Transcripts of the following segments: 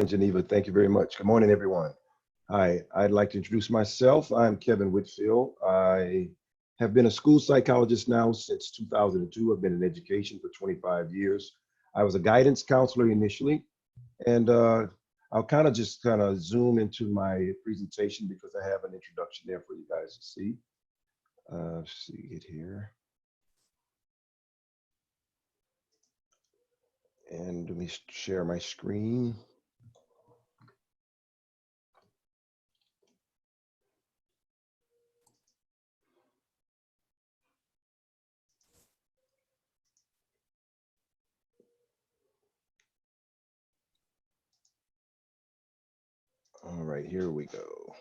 Geneva, thank you very much. Good morning, everyone. Hi, I'd like to introduce myself. I'm Kevin Whitfield. I have been a school psychologist now since 2002. I've been in education for 25 years. I was a guidance counselor initially, and I'll kind of zoom into my presentation because I have an introduction there for you guys to see. See it here. And let me share my screen. All right, here we go.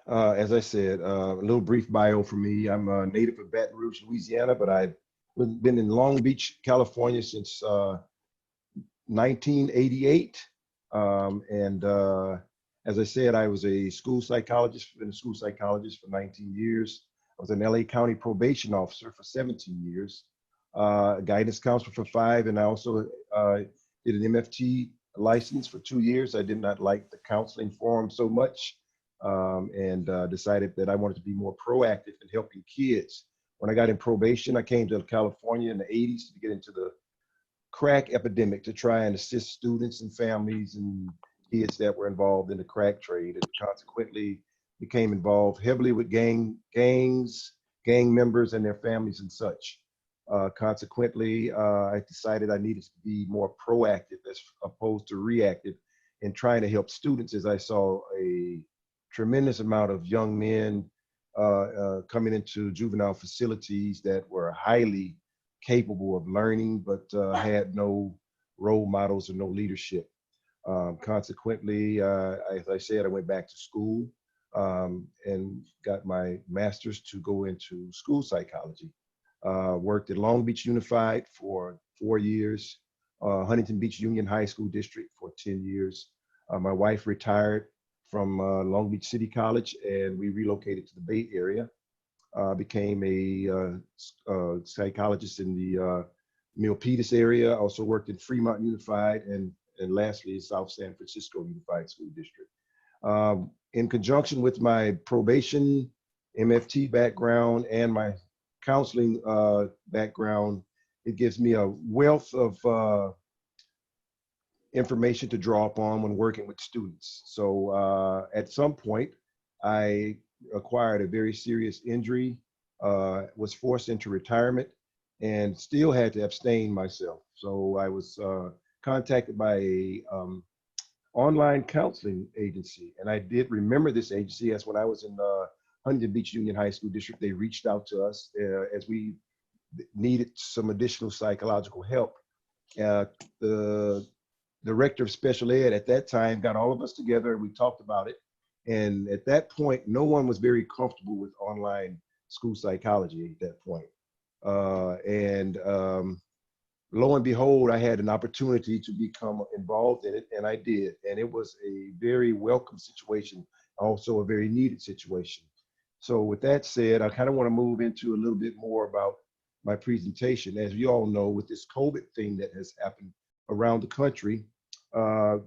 As I said, a little brief bio for me. I'm a native of Baton Rouge, Louisiana, but I've been in Long Beach, California since 1988. And as I said, I was a school psychologist, been a school psychologist for 19 years. I was an LA County probation officer for 17 years, a guidance counselor for 5, and I also did an MFT license for 2 years. I did not like the counseling forum so much, and decided that I wanted to be more proactive in helping kids. When I got in probation, I came to California in the 80s to get into the crack epidemic to try and assist students and families and kids that were involved in the crack trade, and consequently became involved heavily with gangs, gang members and their families and such. Consequently, I decided I needed to be more proactive as opposed to reactive in trying to help students, as I saw a tremendous amount of young men coming into juvenile facilities that were highly capable of learning, but had no role models and no leadership. Consequently, as I said, I went back to school and got my master's to go into school psychology. Worked at Long Beach Unified for 4 years, Huntington Beach Union High School District for 10 years. My wife retired from Long Beach City College, and we relocated to the Bay Area. Became a psychologist in the Milpitas area. Also worked in Fremont Unified, and lastly, South San Francisco Unified School District. In conjunction with my probation, MFT background, and my counseling background, it gives me a wealth of information to draw upon when working with students. So at some point, I acquired a very serious injury, was forced into retirement, and still had to abstain myself. So I was contacted by a online counseling agency, and I did remember this agency as when I was in Huntington Beach Union High School District. They reached out to us as we needed some additional psychological help. The director of special ed at that time got all of us together and we talked about it. And at that point, no one was very comfortable with online school psychology at that point. Lo and behold, I had an opportunity to become involved in it, and I did. And it was a very welcome situation, also a very needed situation. So with that said, I kind of want to move into a little bit more about my presentation. As you all know, with this COVID thing that has happened around the country,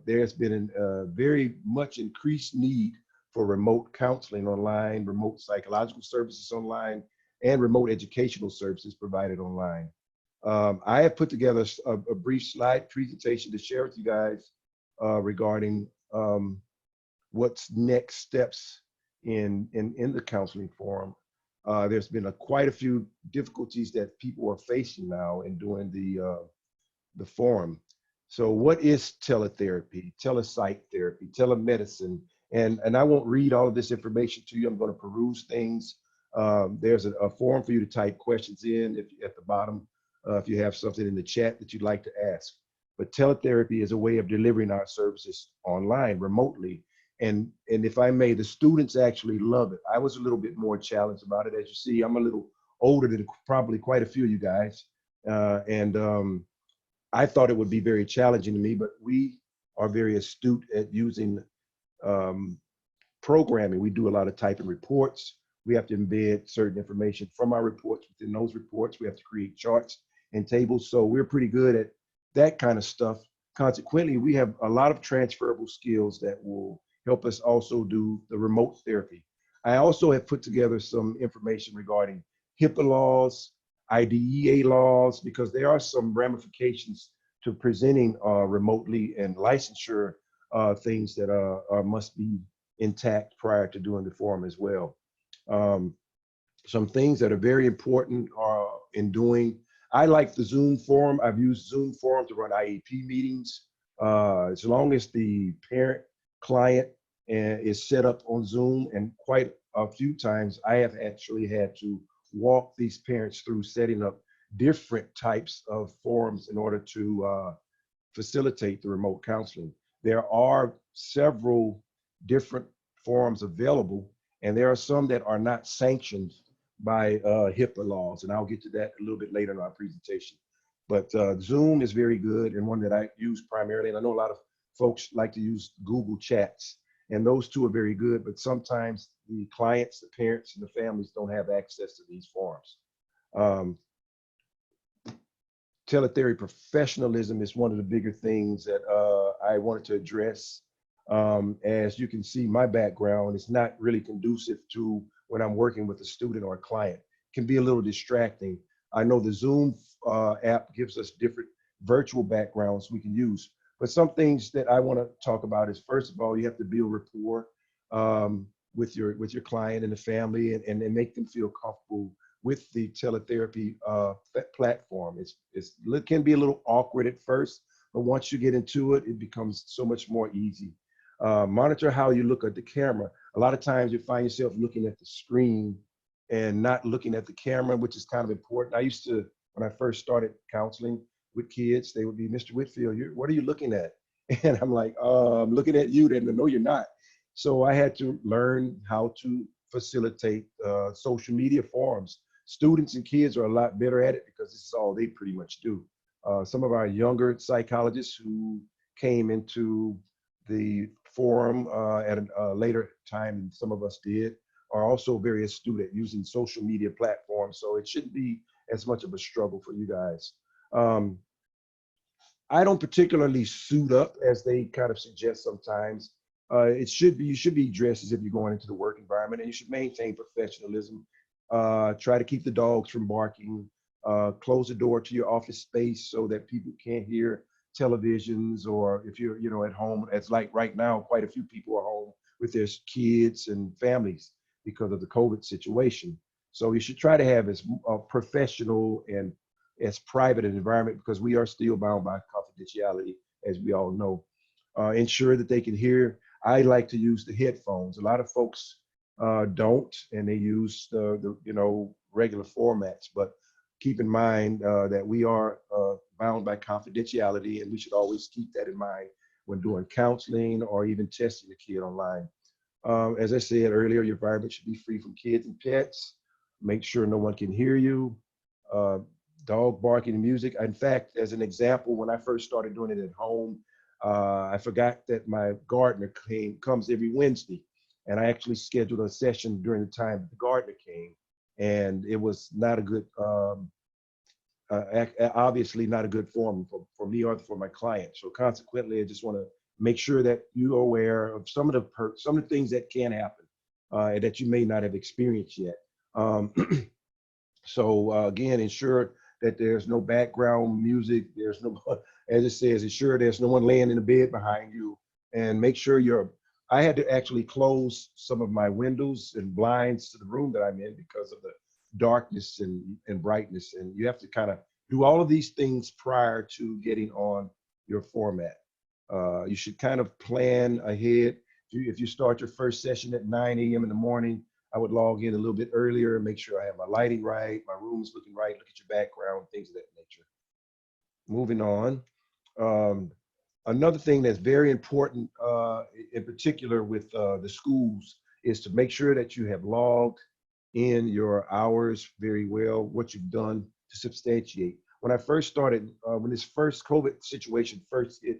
there's been a very much increased need for remote counseling online, remote psychological services online, and remote educational services provided online. I have put together a brief slide presentation to share with you guys regarding what's next steps in the counseling forum. There's been quite a few difficulties that people are facing now in doing the forum. So what is teletherapy, telepsych therapy, telemedicine? And I won't read all of this information to you. I'm going to peruse things. There's a form for you to type questions in at the bottom if you have something in the chat that you'd like to ask. But teletherapy is a way of delivering our services online, remotely. And if I may, the students actually love it. I was a little bit more challenged about it. As you see, I'm a little older than probably quite a few of you guys. I thought it would be very challenging to me, but we are very astute at using programming. We do a lot of typing reports. We have to embed certain information from our reports within those reports. We have to create charts and tables. So we're pretty good at that kind of stuff. Consequently, we have a lot of transferable skills that will help us also do the remote therapy. I also have put together some information regarding HIPAA laws, IDEA laws, because there are some ramifications to presenting remotely, and licensure things that must be intact prior to doing the form as well. Um, some things that are very important in doing. I like the Zoom forum. I've used Zoom forum to run IEP meetings. As long as the parent client is set up on Zoom, and quite a few times I have actually had to walk these parents through setting up different types of forums in order to facilitate the remote counseling. There are several different forums available, and there are some that are not sanctioned by HIPAA laws, and I'll get to that a little bit later in our presentation. But Zoom is very good, and one that I use primarily, and I know a lot of folks like to use Google Chats, and those two are very good, but sometimes the clients, the parents, and the families don't have access to these forums. Teletherapy professionalism is one of the bigger things that I wanted to address. As you can see, my background is not really conducive to when I'm working with a student or a client. It can be a little distracting. I know the Zoom app gives us different virtual backgrounds we can use, but some things that I want to talk about is, first of all, you have to build rapport with your client and the family, and make them feel comfortable with the teletherapy platform. It can be a little awkward at first, but once you get into it, it becomes so much more easy. Monitor how you look at the camera. A lot of times you find yourself looking at the screen and not looking at the camera, which is kind of important. I used to, when I first started counseling with kids, they would be, Mr. Whitfield, what are you looking at? And I'm like, I'm looking at you. Then no, you're not. So I had to learn how to facilitate social media forums. Students and kids are a lot better at it because this is all they pretty much do. Some of our younger psychologists who came into the forum at a later time than some of us did are also very astute at using social media platforms. So it shouldn't be as much of a struggle for you guys. I don't particularly suit up as they kind of suggest sometimes. You should be dressed as if you're going into the work environment, and you should maintain professionalism. Try to keep the dogs from barking. Close the door to your office space so that people can't hear televisions, or if you're at home, it's like right now, quite a few people are home with their kids and families because of the COVID situation. So you should try to have as professional and as private an environment, because we are still bound by confidentiality, as we all know. Ensure that they can hear. I like to use the headphones. A lot of folks don't, and they use the regular formats. But keep in mind that we are bound by confidentiality, and we should always keep that in mind when doing counseling or even testing a kid online. As I said earlier, your environment should be free from kids and pets. Make sure no one can hear you. Dog barking and music. In fact, as an example, when I first started doing it at home, I forgot that my gardener comes every Wednesday, and I actually scheduled a session during the time the gardener came, and it was not a good, obviously not a good form for me or for my client. So consequently, I just want to make sure that you are aware of some of the things that can happen that you may not have experienced yet. So again, ensure that there's no background music. There's no, as it says, ensure there's no one laying in the bed behind you, and make sure I had to actually close some of my windows and blinds to the room that I'm in because of the darkness and brightness. And you have to kind of do all of these things prior to getting on your format. You should kind of plan ahead. If you start your first session at 9 a.m. in the morning, I would log in a little bit earlier, make sure I have my lighting right, my room is looking right, look at your background, things of that nature. Moving on. Another thing that's very important, in particular with the schools, is to make sure that you have logged in your hours very well, what you've done to substantiate. When I first started, when this first COVID situation first hit,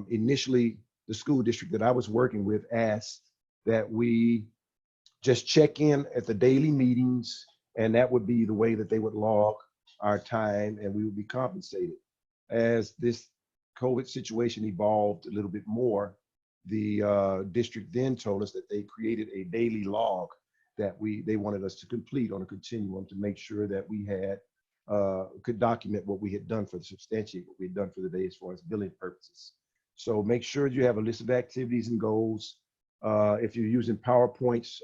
initially the school district that I was working with asked that we just check in at the daily meetings, and that would be the way that they would log our time and we would be compensated. As this COVID situation evolved a little bit more, the district then told us that they created a daily log that they wanted us to complete on a continuum to make sure that we had could document what we had done for the substantiate what we had done for the day as far as billing purposes. So make sure you have a list of activities and goals. If you're using PowerPoints,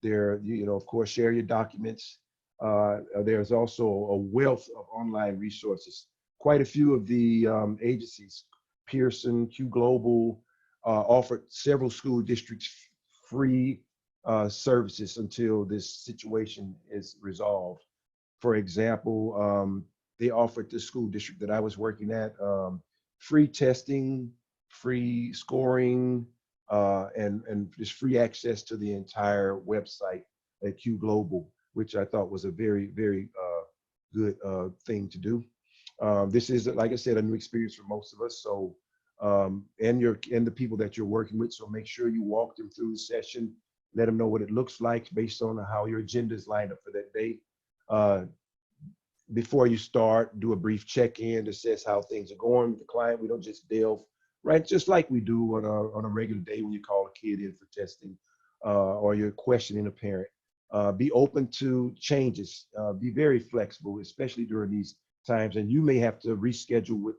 there, of course, share your documents. There's also a wealth of online resources. Quite a few of the agencies, Pearson, Q Global, offered several school districts free services until this situation is resolved. For example, they offered the school district that I was working at free testing, free scoring, and just free access to the entire website at Q Global, which I thought was a very, very good thing to do. This is, like I said, a new experience for most of us. So, and the people that you're working with. So make sure you walk them through the session, let them know what it looks like based on how your agenda is lined up for that day. Before you start, do a brief check-in to assess how things are going with the client. We don't just delve, right? Just like we do on a regular day when you call a kid in for testing or you're questioning a parent. Be open to changes. Be very flexible, especially during these times. And you may have to reschedule with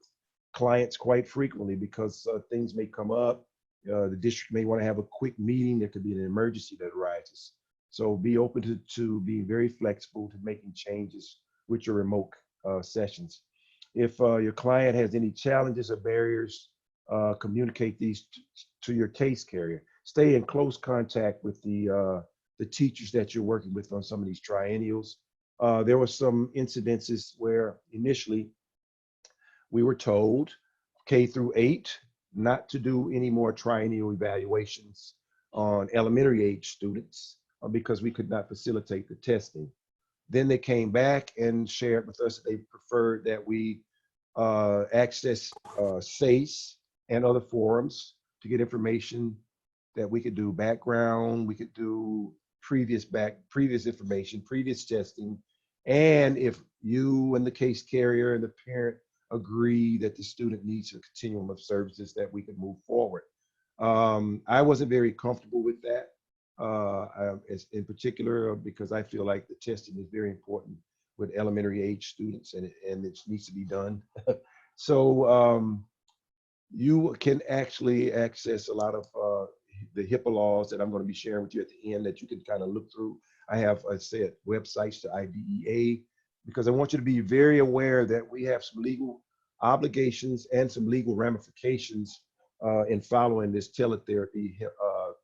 clients quite frequently because things may come up. The district may want to have a quick meeting. There could be an emergency that arises. So be open to being very flexible to making changes with your remote sessions. If your client has any challenges or barriers, communicate these to your case carrier. Stay in close contact with the teachers that you're working with on some of these triennials. There were some incidences where initially we were told K-8 not to do any more triennial evaluations on elementary age students because we could not facilitate the testing. Then they came back and shared with us that they preferred that we access SACE and other forums to get information, that we could do background, we could do previous information, previous testing. And if you and the case carrier and the parent agree that the student needs a continuum of services, that we could move forward. I wasn't very comfortable with that. In particular, because I feel like the testing is very important with elementary age students and it needs to be done. So you can actually access a lot of the HIPAA laws that I'm going to be sharing with you at the end that you can kind of look through. I have, I said, websites to IDEA because I want you to be very aware that we have some legal obligations and some legal ramifications in following this teletherapy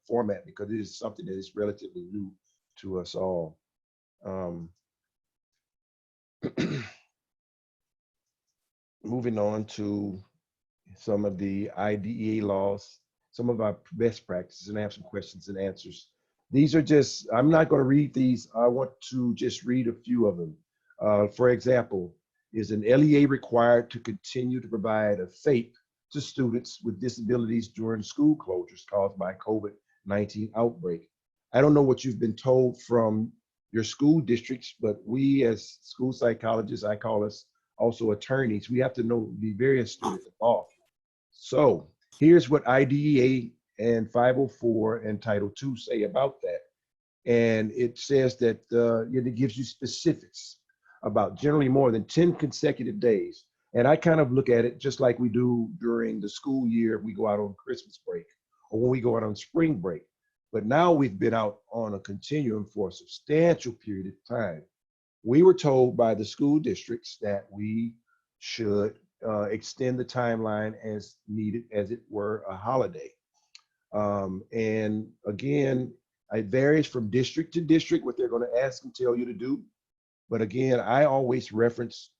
format because it is something that is relatively new to us all. Moving on to some of the IDEA laws, some of our best practices, and I have some questions and answers. These are just, I'm not going to read these. I want to just read a few of them. For example, is an LEA required to continue to provide a FAPE to students with disabilities during school closures caused by COVID-19 outbreak? I don't know what you've been told from your school districts, but we as school psychologists, I call us also attorneys, we have to know, be very astute at the law. So here's what IDEA and 504 and Title II say about that. And it says that it gives you specifics about generally more than 10 consecutive days. And I kind of look at it just like we do during the school year if we go out on Christmas break or when we go out on spring break. But now we've been out on a continuum for a substantial period of time. We were told by the school districts that we should extend the timeline as needed, as it were a holiday. And again, it varies from district to district what they're going to ask and tell you to do. But again, I always reference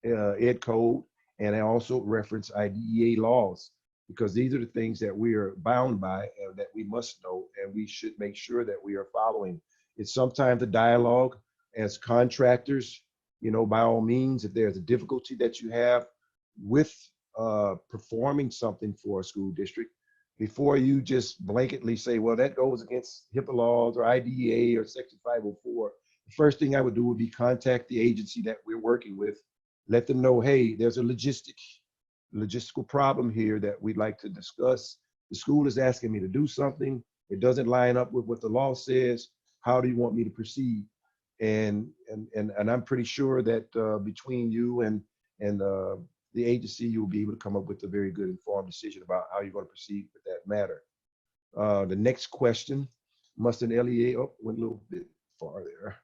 Ed Code, and I also reference IDEA laws because these are the things that we are bound by and that we must know, and we should make sure that we are following. It's sometimes a dialogue as contractors, by all means, if there's a difficulty that you have with performing something for a school district, before you just blanketly say, well, that goes against HIPAA laws or IDEA or Section 504, first thing I would do would be contact the agency that we're working with, let them know, hey, there's a logistical problem here that we'd like to discuss. The school is asking me to do something. It doesn't line up with what the law says. How do you want me to proceed? And I'm pretty sure that between you and the agency, you'll be able to come up with a very good informed decision about how you're going to proceed with that matter. The next question, must an LEA, oh, went a little bit far there.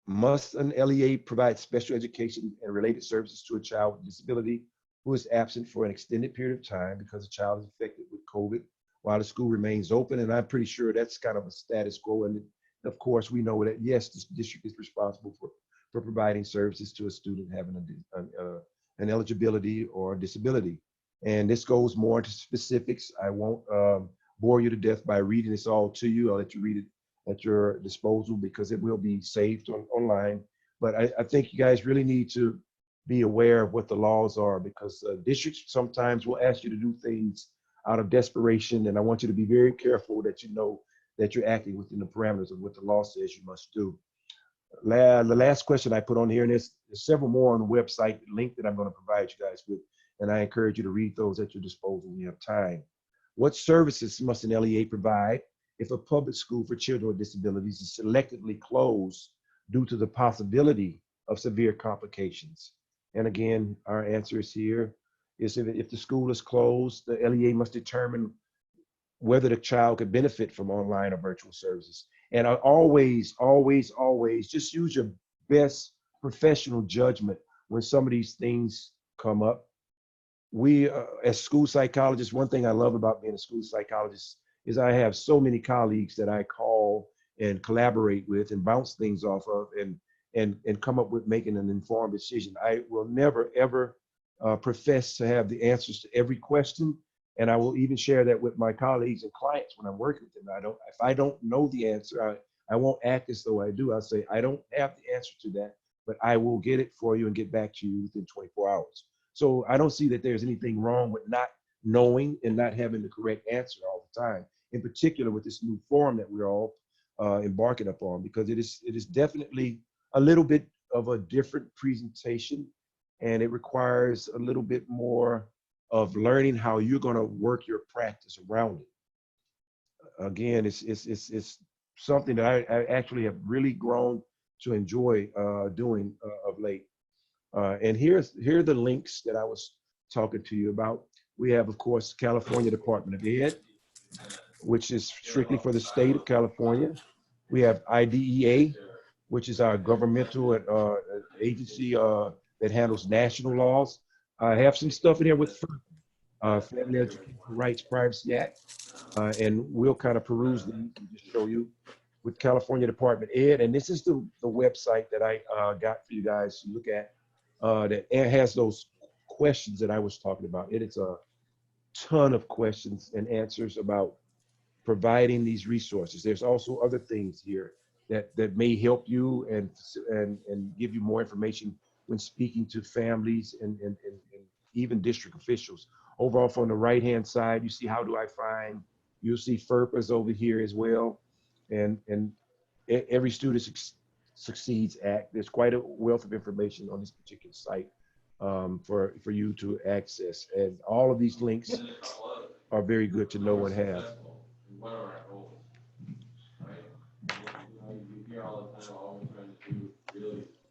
Must an LEA provide special education and related services to a child with disability who is absent for an extended period of time because the child is infected with COVID while the school remains open? And I'm pretty sure that's kind of a status quo. And of course, we know that, yes, this district is responsible for providing services to a student having an eligibility or disability. And this goes more into specifics. I won't bore you to death by reading this all to you. I'll let you read it at your disposal because it will be saved online. But I think you guys really need to be aware of what the laws are, because districts sometimes will ask you to do things out of desperation. And I want you to be very careful that you know that you're acting within the parameters of what the law says you must do. The last question I put on here, and there's several more on the website link that I'm going to provide you guys with, and I encourage you to read those at your disposal when you have time. What services must an LEA provide if a public school for children with disabilities is selectively closed due to the possibility of severe complications? And again, our answer is here, is if the school is closed, the LEA must determine whether the child could benefit from online or virtual services. And I always just use your best professional judgment when some of these things come up. We, as school psychologists, one thing I love about being a school psychologist is I have so many colleagues that I call and collaborate with and bounce things off of and come up with making an informed decision. I will never, ever profess to have the answers to every question. And I will even share that with my colleagues and clients when I'm working with them. If I don't know the answer, I won't act as though I do. I'll say, I don't have the answer to that, but I will get it for you and get back to you within 24 hours. So I don't see that there's anything wrong with not knowing and not having the correct answer all the time, in particular with this new forum that we're all embarking upon, because it is definitely a little bit of a different presentation, and it requires a little bit more of learning how you're going to work your practice around it. Again, it's something that I actually have really grown to enjoy doing of late. And here are the links that I was talking to you about. We have, of course, California Department of Ed, which is strictly for the state of California. We have IDEA, which is our governmental agency that handles national laws. I have some stuff in here with Family Education Rights Privacy Act, and we'll kind of peruse these and just show you with California Department of Ed. And this is the website that I got for you guys to look at that has those questions that I was talking about. It's a ton of questions and answers about providing these resources. There's also other things here that may help you and give you more information when speaking to families and even district officials. Overall, from the right-hand side, you see how do I find, you'll see FERPAs over here as well. And every student succeeds act. There's quite a wealth of information on this particular site for you to access. And all of these links are very good to know and have.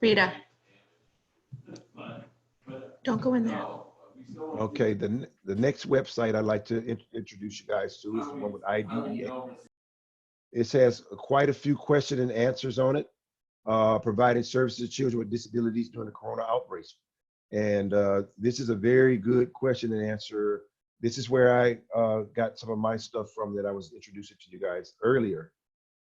Rita, don't go in there. Okay, the next website I'd like to introduce you guys to is the one with IDEA. It has quite a few questions and answers on it, providing services to children with disabilities during the corona outbreak. And this is a very good question and answer. This is where I got some of my stuff from that I was introducing to you guys earlier.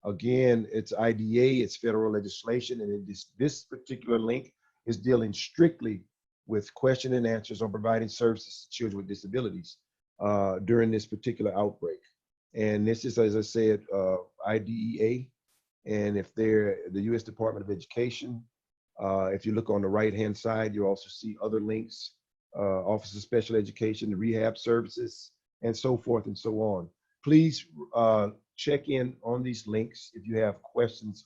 Again, it's IDA, it's federal legislation, and this particular link is dealing strictly with question and answers on providing services to children with disabilities during this particular outbreak. And this is, as I said, IDEA, and if they're the U.S. Department of Education, if you look on the right-hand side, you also see other links, Office of Special Education, the rehab services, and so forth and so on. Please check in on these links if you have questions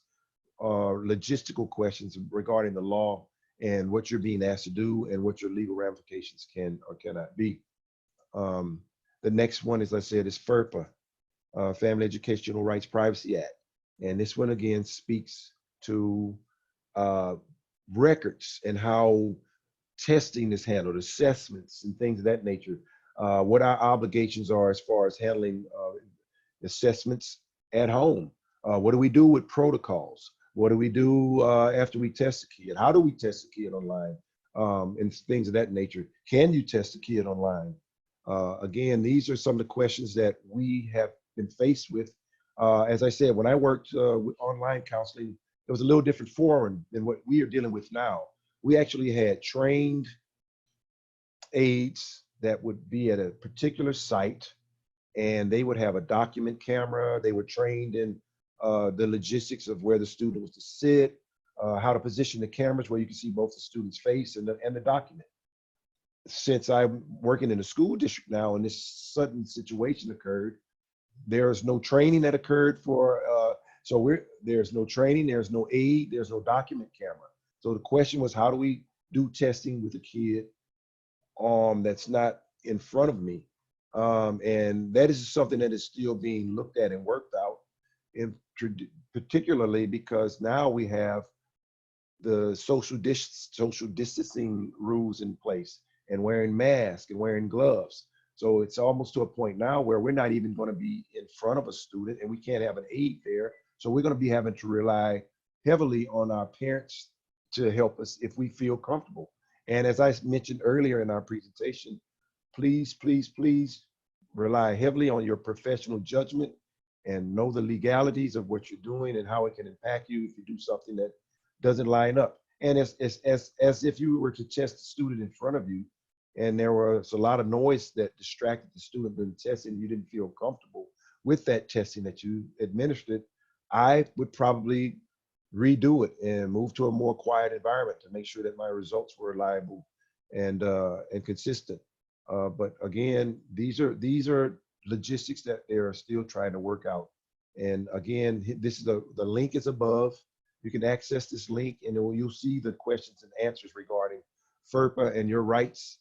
logistical questions regarding the law and what you're being asked to do and what your legal ramifications can or cannot be. Um, the next one, as I said, is FERPA, Family Educational Rights Privacy Act. And this one again speaks to uh, records and how testing is handled, assessments and things of that nature, what our obligations are as far as handling assessments at home. What do we do with protocols? What do we do after we test a kid? How do we test a kid online? And things of that nature. Can you test a kid online? Again, these are some of the questions that we have been faced with. As I said, when I worked with online counseling, it was a little different forum than what we are dealing with now. We actually had trained aides that would be at a particular site, and they would have a document camera. They were trained in the logistics of where the student was to sit, how to position the cameras where you can see both the student's face and the document. Since I'm working in a school district now and this sudden situation occurred, there's no training that occurred for, there's no training, there's no aid, there's no document camera. So the question was, how do we do testing with a kid that's not in front of me? And that is something that is still being looked at and worked out, particularly because now we have the social distancing rules in place and wearing masks and wearing gloves. So it's almost to a point now where we're not even going to be in front of a student and we can't have an aide there. So we're going to be having to rely heavily on our parents to help us if we feel comfortable. And as I mentioned earlier in our presentation, please, please, please rely heavily on your professional judgment and know the legalities of what you're doing and how it can impact you if you do something that doesn't line up. And as if you were to test the student in front of you and there was a lot of noise that distracted the student during the testing, you didn't feel comfortable with that testing that you administered, I would probably redo it and move to a more quiet environment to make sure that my results were reliable and consistent. But again, these are logistics that they are still trying to work out. And again, this is the link is above. You can access this link and you'll see the questions and answers regarding FERPA and your rights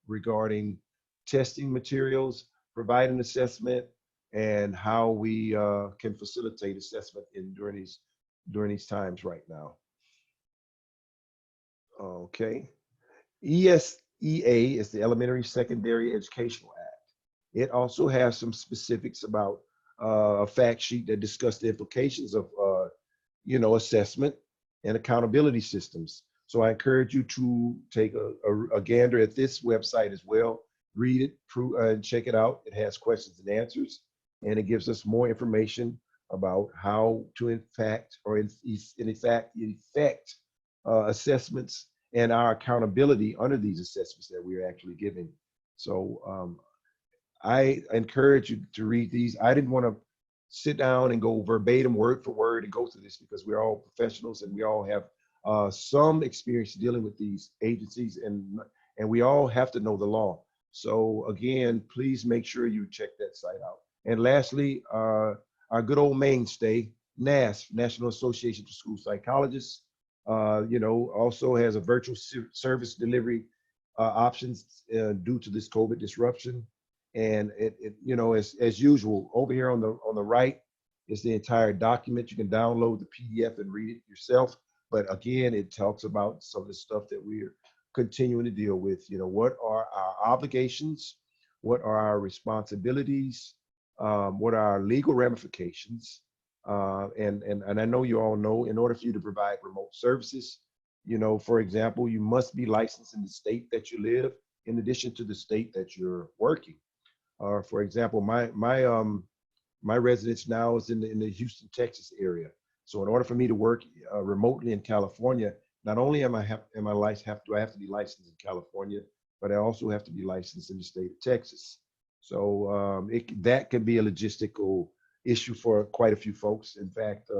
regarding testing materials, providing assessment, and how we can facilitate assessment during these times right now. Okay. ESEA is the Elementary Secondary Educational Act. It also has some specifics about a fact sheet that discuss the implications of assessment and accountability systems. So I encourage you to take a gander at this website as well. Read it, and check it out. It has questions and answers, and it gives us more information about how to effect assessments and our accountability under these assessments that we are actually giving. So I encourage you to read these. I didn't want to sit down and go verbatim, word for word, and go through this because we're all professionals and we all have some experience dealing with these agencies, and we all have to know the law. So again, please make sure you check that site out. And lastly, our good old mainstay, NASP, National Association for School Psychologists, also has a virtual service delivery options due to this COVID disruption. And as usual, over here on the right is the entire document. You can download the PDF and read it yourself. But again, it talks about some of the stuff that we're continuing to deal with. What are our obligations? What are our responsibilities? What are our legal ramifications? And I know you all know, in order for you to provide remote services, for example, you must be licensed in the state that you live, in addition to the state that you're working. For example, my residence now is in the Houston, Texas area. So in order for me to work remotely in California, not only do I have to be licensed in California, but I also have to be licensed in the state of Texas. So that can be a logistical issue for quite a few folks. In fact,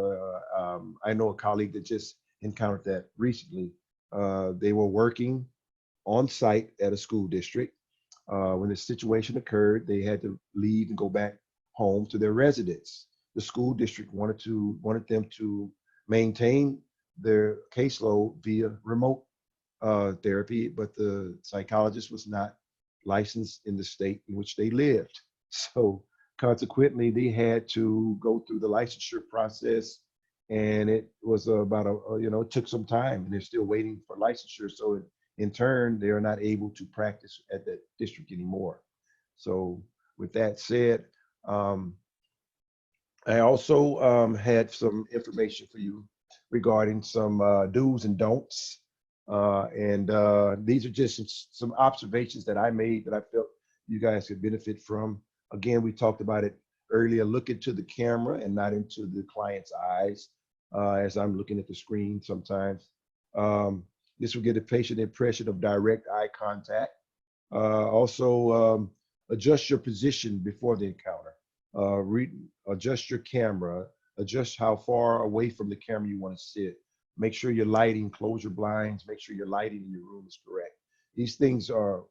I know a colleague that just encountered that recently. They were working on site at a school district. When the situation occurred, they had to leave and go back home to their residence. The school district wanted them to maintain their caseload via remote therapy, but the psychologist was not licensed in the state in which they lived. So consequently, they had to go through the licensure process, and it was about it took some time, and they're still waiting for licensure. So in turn, they are not able to practice at that district anymore. So with that said, I also had some information for you regarding some do's and don'ts. And these are just some observations that I made that I felt you guys could benefit from. Again, we talked about it earlier. Look into the camera and not into the client's eyes as I'm looking at the screen sometimes. This will get a patient impression of direct eye contact. Also, adjust your position before the encounter. Adjust your camera, adjust how far away from the camera you want to sit. Make sure your lighting, close your blinds, make sure your lighting in your room is correct. These things are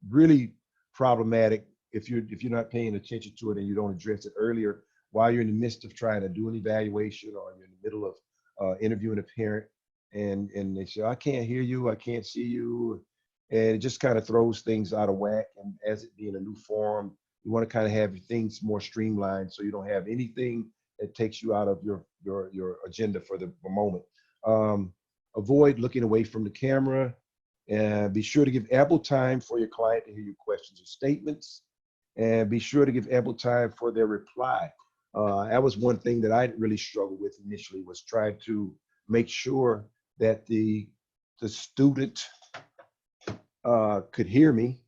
really problematic if you're not paying attention to it and you don't address it earlier while you're in the midst of trying to do an evaluation, or you're in the middle of interviewing a parent, and they say, I can't hear you, I can't see you. And it just kind of throws things out of whack. And as it being a new form, you want to kind of have things more streamlined so you don't have anything that takes you out of your agenda for the moment. Avoid looking away from the camera, and be sure to give ample time for your client to hear your questions or statements, and be sure to give ample time for their reply. That was one thing that I really struggled with initially, was trying to make sure that the student could hear me.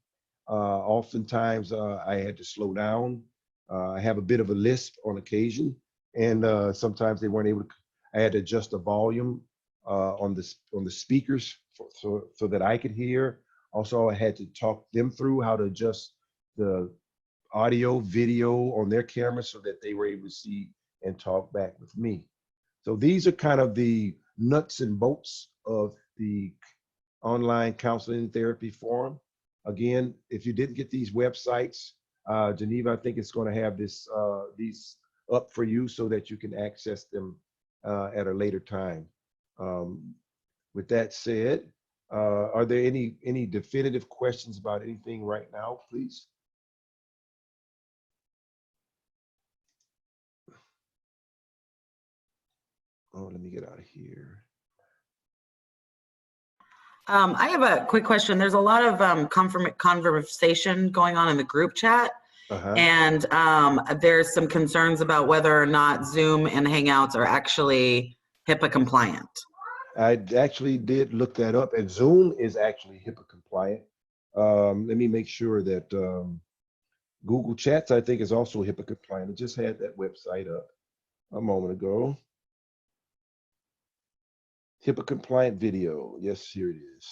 Oftentimes I had to slow down. I have a bit of a lisp on occasion, and sometimes they weren't able to. I had to adjust the volume on the speakers so that I could hear. Also, I had to talk them through how to adjust the audio, video on their camera so that they were able to see and talk back with me. So these are kind of the nuts and bolts of the online counseling and therapy forum. Again, if you didn't get these websites, Geneva, I think it's going to have these up for you so that you can access them at a later time. With that said, are there any definitive questions about anything right now, please? Oh, let me get out of here. I have a quick question. There's a lot of conversation going on in the group chat, and there's some concerns about whether or not Zoom and Hangouts are actually HIPAA compliant. I actually did look that up, and Zoom is actually HIPAA compliant. Let me make sure that Google Chats, I think, is also HIPAA compliant. I just had that website up a moment ago. HIPAA compliant video. Yes, here it is.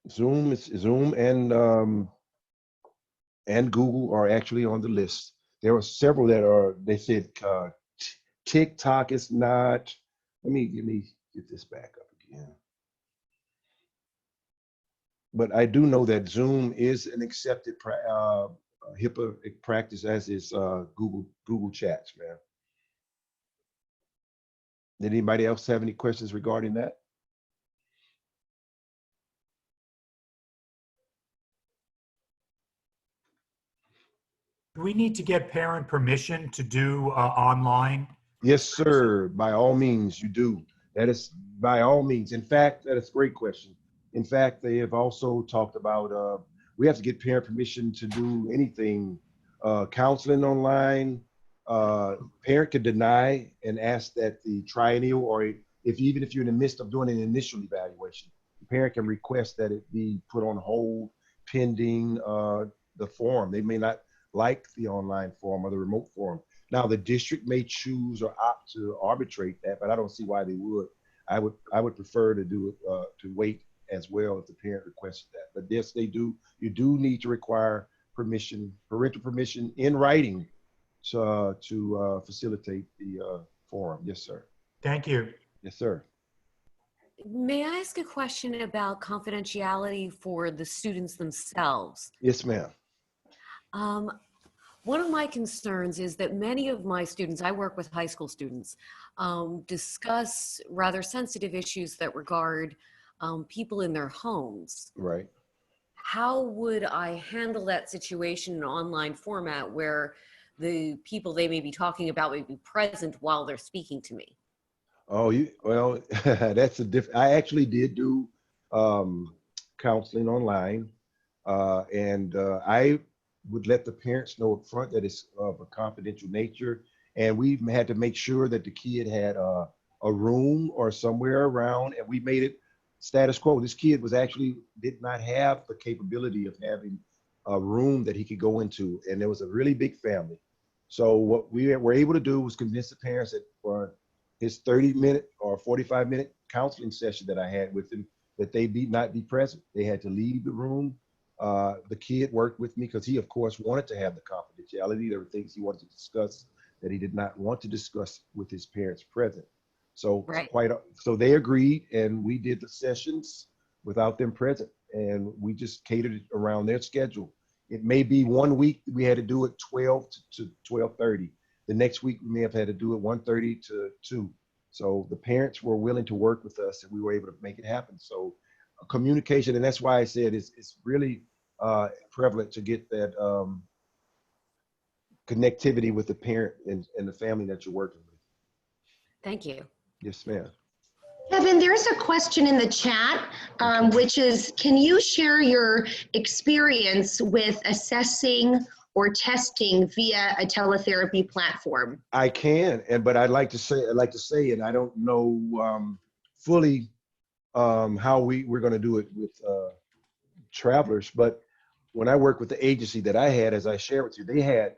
Zoom and Google are actually on the list. There are several that are. They said TikTok is not. Let me get this back up again. But I do know that Zoom is an accepted HIPAA practice, as is Google Chats, man. Did anybody else have any questions regarding that? Do we need to get parent permission to do online? Yes, sir. By all means, you do. That is by all means. In fact, that is a great question. In fact, they have also talked about we have to get parent permission to do anything, counseling online. Parent can deny and ask that the triennial, or even if you're in the midst of doing an initial evaluation, the parent can request that it be put on hold pending the form. They may not like the online form or the remote form. Now, the district may choose or opt to arbitrate that, but I don't see why they would. I would prefer to do it to wait as well if the parent requested that. But yes, they do. You do need to require permission, parental permission in writing, to facilitate the forum. Yes, sir. Thank you. Yes, sir. May I ask a question about confidentiality for the students themselves? Yes, ma'am. One of my concerns is that many of my students, I work with high school students, discuss rather sensitive issues that regard people in their homes. Right. How would I handle that situation in an online format where the people they may be talking about may be present while they're speaking to me? Oh, well, that's a I actually did do counseling online, and I would let the parents know up front that it's of a confidential nature, and we had to make sure that the kid had a room or somewhere around, and we made it status quo. This kid was actually did not have the capability of having a room that he could go into, and there was a really big family. So what we were able to do was convince the parents that for his 30-minute or 45-minute counseling session that I had with him, that they not be present. They had to leave the room. The kid worked with me because he, of course, wanted to have the confidentiality. There were things he wanted to discuss that he did not want to discuss with his parents present. So Right. so they agreed, and we did the sessions without them present, and we just catered it around their schedule. It may be one week we had to do it 12 to 12:30. The next week we may have had to do it 1:30 to 2. So the parents were willing to work with us, and we were able to make it happen. So communication, and that's why I said it's really prevalent to get that connectivity with the parent and the family that you're working with. Thank you. Yes, ma'am. Kevin, there's a question in the chat, which is, can you share your experience with assessing or testing via a teletherapy platform? I can, but I'd like to say, and I don't know fully how we're going to do it with travelers, but when I worked with the agency that I had, as I shared with you, they had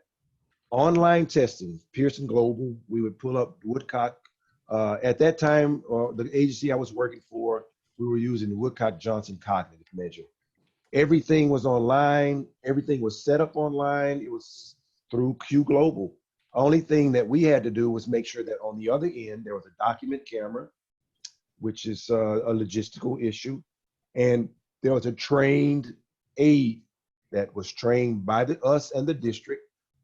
online testing, Pearson Global. We would pull up Woodcock. At that time, the agency I was working for, we were using the Woodcock-Johnson cognitive measure. Everything was online. Everything was set up online. It was through Q Global. Only thing that we had to do was make sure that on the other end, there was a document camera, which is a logistical issue. And there was a trained aide that was trained by us and the district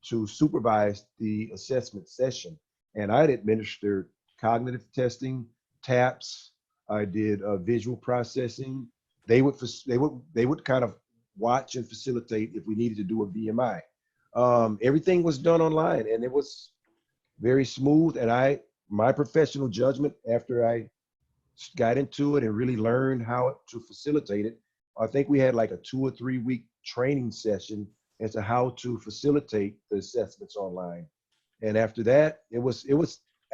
to supervise the assessment session. And I'd administered cognitive testing, TAPS. I did visual processing. They would kind of watch and facilitate if we needed to do a VMI. Everything was done online, and it was very smooth. And my professional judgment, after I got into it and really learned how to facilitate it, I think we had like a 2 or 3 week training session as to how to facilitate the assessments online. And after that, it was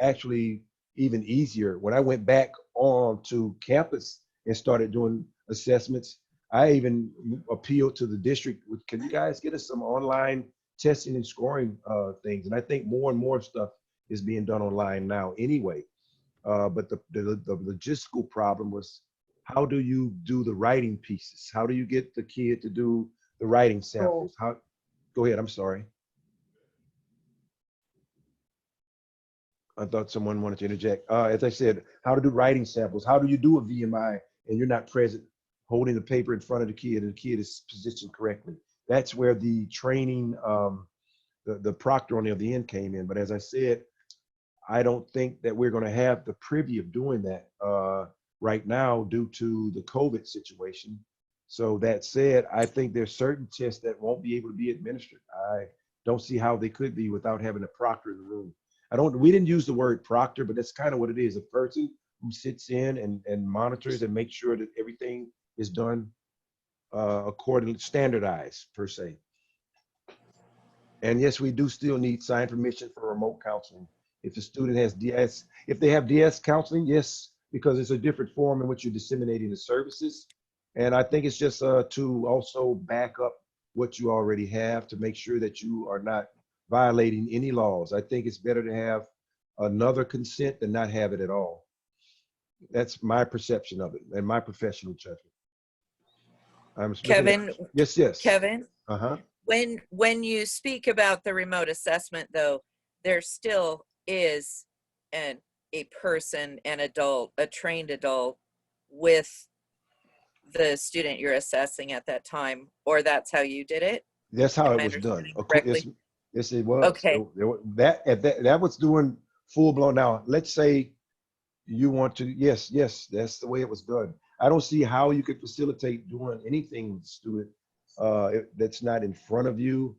actually even easier. When I went back on to campus and started doing assessments, I even appealed to the district, can you guys get us some online testing and scoring things? And I think more and more stuff is being done online now anyway. But the logistical problem was, how do you do the writing pieces? How do you get the kid to do the writing samples? Go ahead, I'm sorry. I thought someone wanted to interject. As I said, how to do writing samples. How do you do a VMI and you're not present holding the paper in front of the kid and the kid is positioned correctly? That's where the training, the proctor on the other end came in. But as I said, I don't think that we're going to have the privy of doing that right now due to the COVID situation. So that said, I think there's certain tests that won't be able to be administered. I don't see how they could be without having a proctor in the room. We didn't use the word proctor, but that's kind of what it is. A person who sits in and monitors and makes sure that everything is done accordingly, standardized per se. And yes, we do still need signed permission for remote counseling. If the student has DS, if they have DS counseling, yes, because it's a different form in which you're disseminating the services. And I think it's just to also back up what you already have to make sure that you are not violating any laws. I think it's better to have another consent than not have it at all. That's my perception of it and my professional judgment. Kevin, yes. Kevin, Uh-huh. when you speak about the remote assessment, though, there still is a person, an adult, a trained adult with the student you're assessing at that time, or that's how you did it? That's how Am it I was done. understanding correctly? Yes, it was. Okay. That was doing full blown. Now, let's say you want to, yes, that's the way it was done. I don't see how you could facilitate doing anything with the student that's not in front of you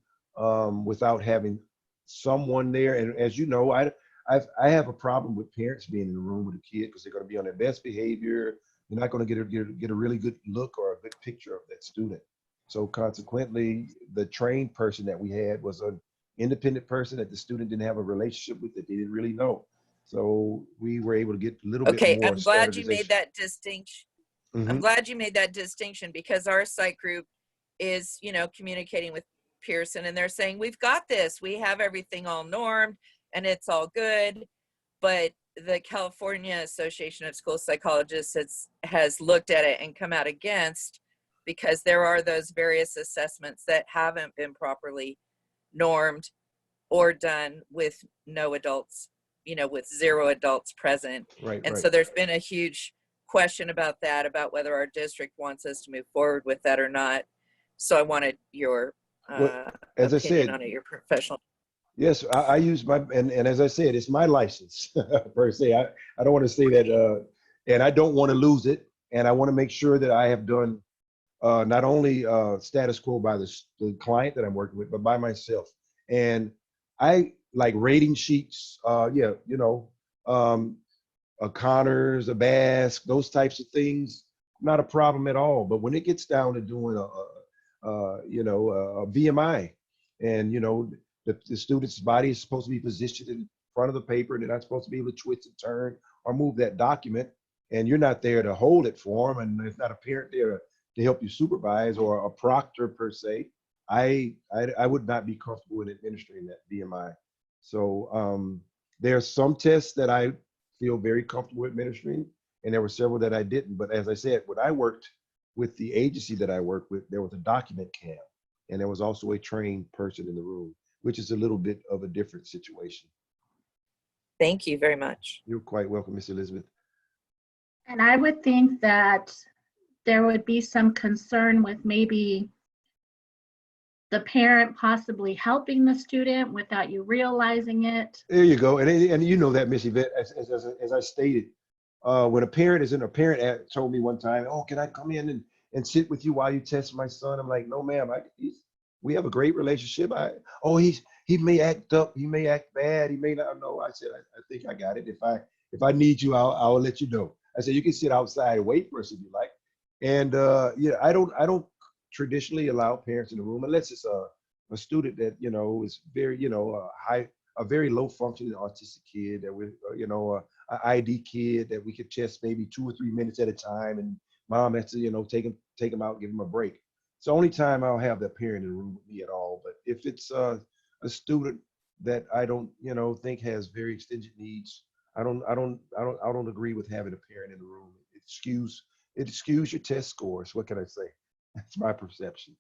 without having someone there. And as you know, I have a problem with parents being in the room with a kid because they're going to be on their best behavior. You're not going to get a really good look or a good picture of that student. So consequently, the trained person that we had was an independent person that the student didn't have a relationship with, that they didn't really know. So we were able to get a little bit Okay, more I'm glad you made standardization. that distinction. I'm glad you made that distinction because our psych group is, you know, communicating with Pearson and they're saying, we've got this, we have everything all normed and it's all good. But the California Association of School Psychologists has looked at it and come out against, because there are those various assessments that haven't been properly normed or done with no adults, you know, with 0 adults present. Right, And right. so there's been a huge question about that, about whether our district wants us to move forward with that or not. So I wanted your Well, as I opinion said, on it, your professional. yes, I use my, and as I said, it's my license per se. I don't want to say that, and I don't want to lose it. And I want to make sure that I have done not only status quo by the client that I'm working with, but by myself. And I like rating sheets, yeah, you know, a Connors, a Bask, those types of things, not a problem at all. But when it gets down to doing you know, a BMI, and you know, the student's body is supposed to be positioned in front of the paper, and they're not supposed to be able to twist and turn or move that document, and you're not there to hold it for them, and there's not a parent there to help you supervise or a proctor per se. I would not be comfortable in administering that BMI. So there are some tests that I feel very comfortable administering, and there were several that I didn't. But as I said, when I worked with the agency that I worked with, there was a document cam, and there was also a trained person in the room, which is a little bit of a different situation. Thank you very much. You're quite welcome, Miss Elizabeth. And I would think that there would be some concern with maybe the parent possibly helping the student without you realizing it. There you go. And you know that, Miss Yvette, as I stated, when a parent is in, a parent told me one time, oh, can I come in and sit with you while you test my son? I'm like, no, ma'am, we have a great relationship. He may act up, he may act bad, he may not know. I said, I think I got it. If I need you, I'll let you know. I said, you can sit outside and wait for us if you like. And yeah, I don't traditionally allow parents in the room unless it's a student that, you know, is very, you know, a very low functioning autistic kid that we, you know, a ID kid that we could test maybe 2 or 3 minutes at a time, and mom has to, you know, take him out, give him a break. It's the only time I'll have that parent in the room with me at all. But if it's a student that I don't, you know, think has very extended needs, I don't agree with having a parent in the room. It skews your test scores. What can I say? That's my perception.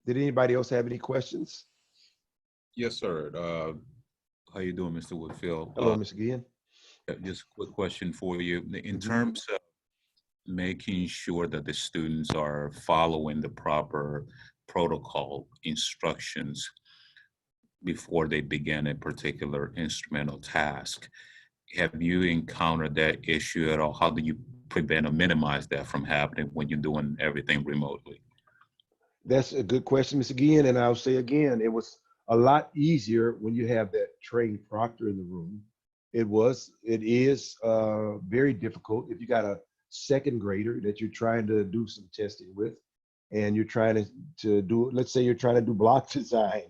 Did anybody else have any questions? Yes, sir. How you doing, Mr. Whitfield? Hello, Mr. Guillen. Just a quick question for you. In Mhm. terms of making sure that the students are following the proper protocol instructions before they begin a particular instrumental task, have you encountered that issue at all? How do you prevent or minimize that from happening when you're doing everything remotely? That's a good question, Mr. Guillen. And I'll say again, it was a lot easier when you have that trained proctor in the room. It is very difficult if you got a second grader that you're trying to do some testing with, and you're trying to do, let's say you're trying to do block design.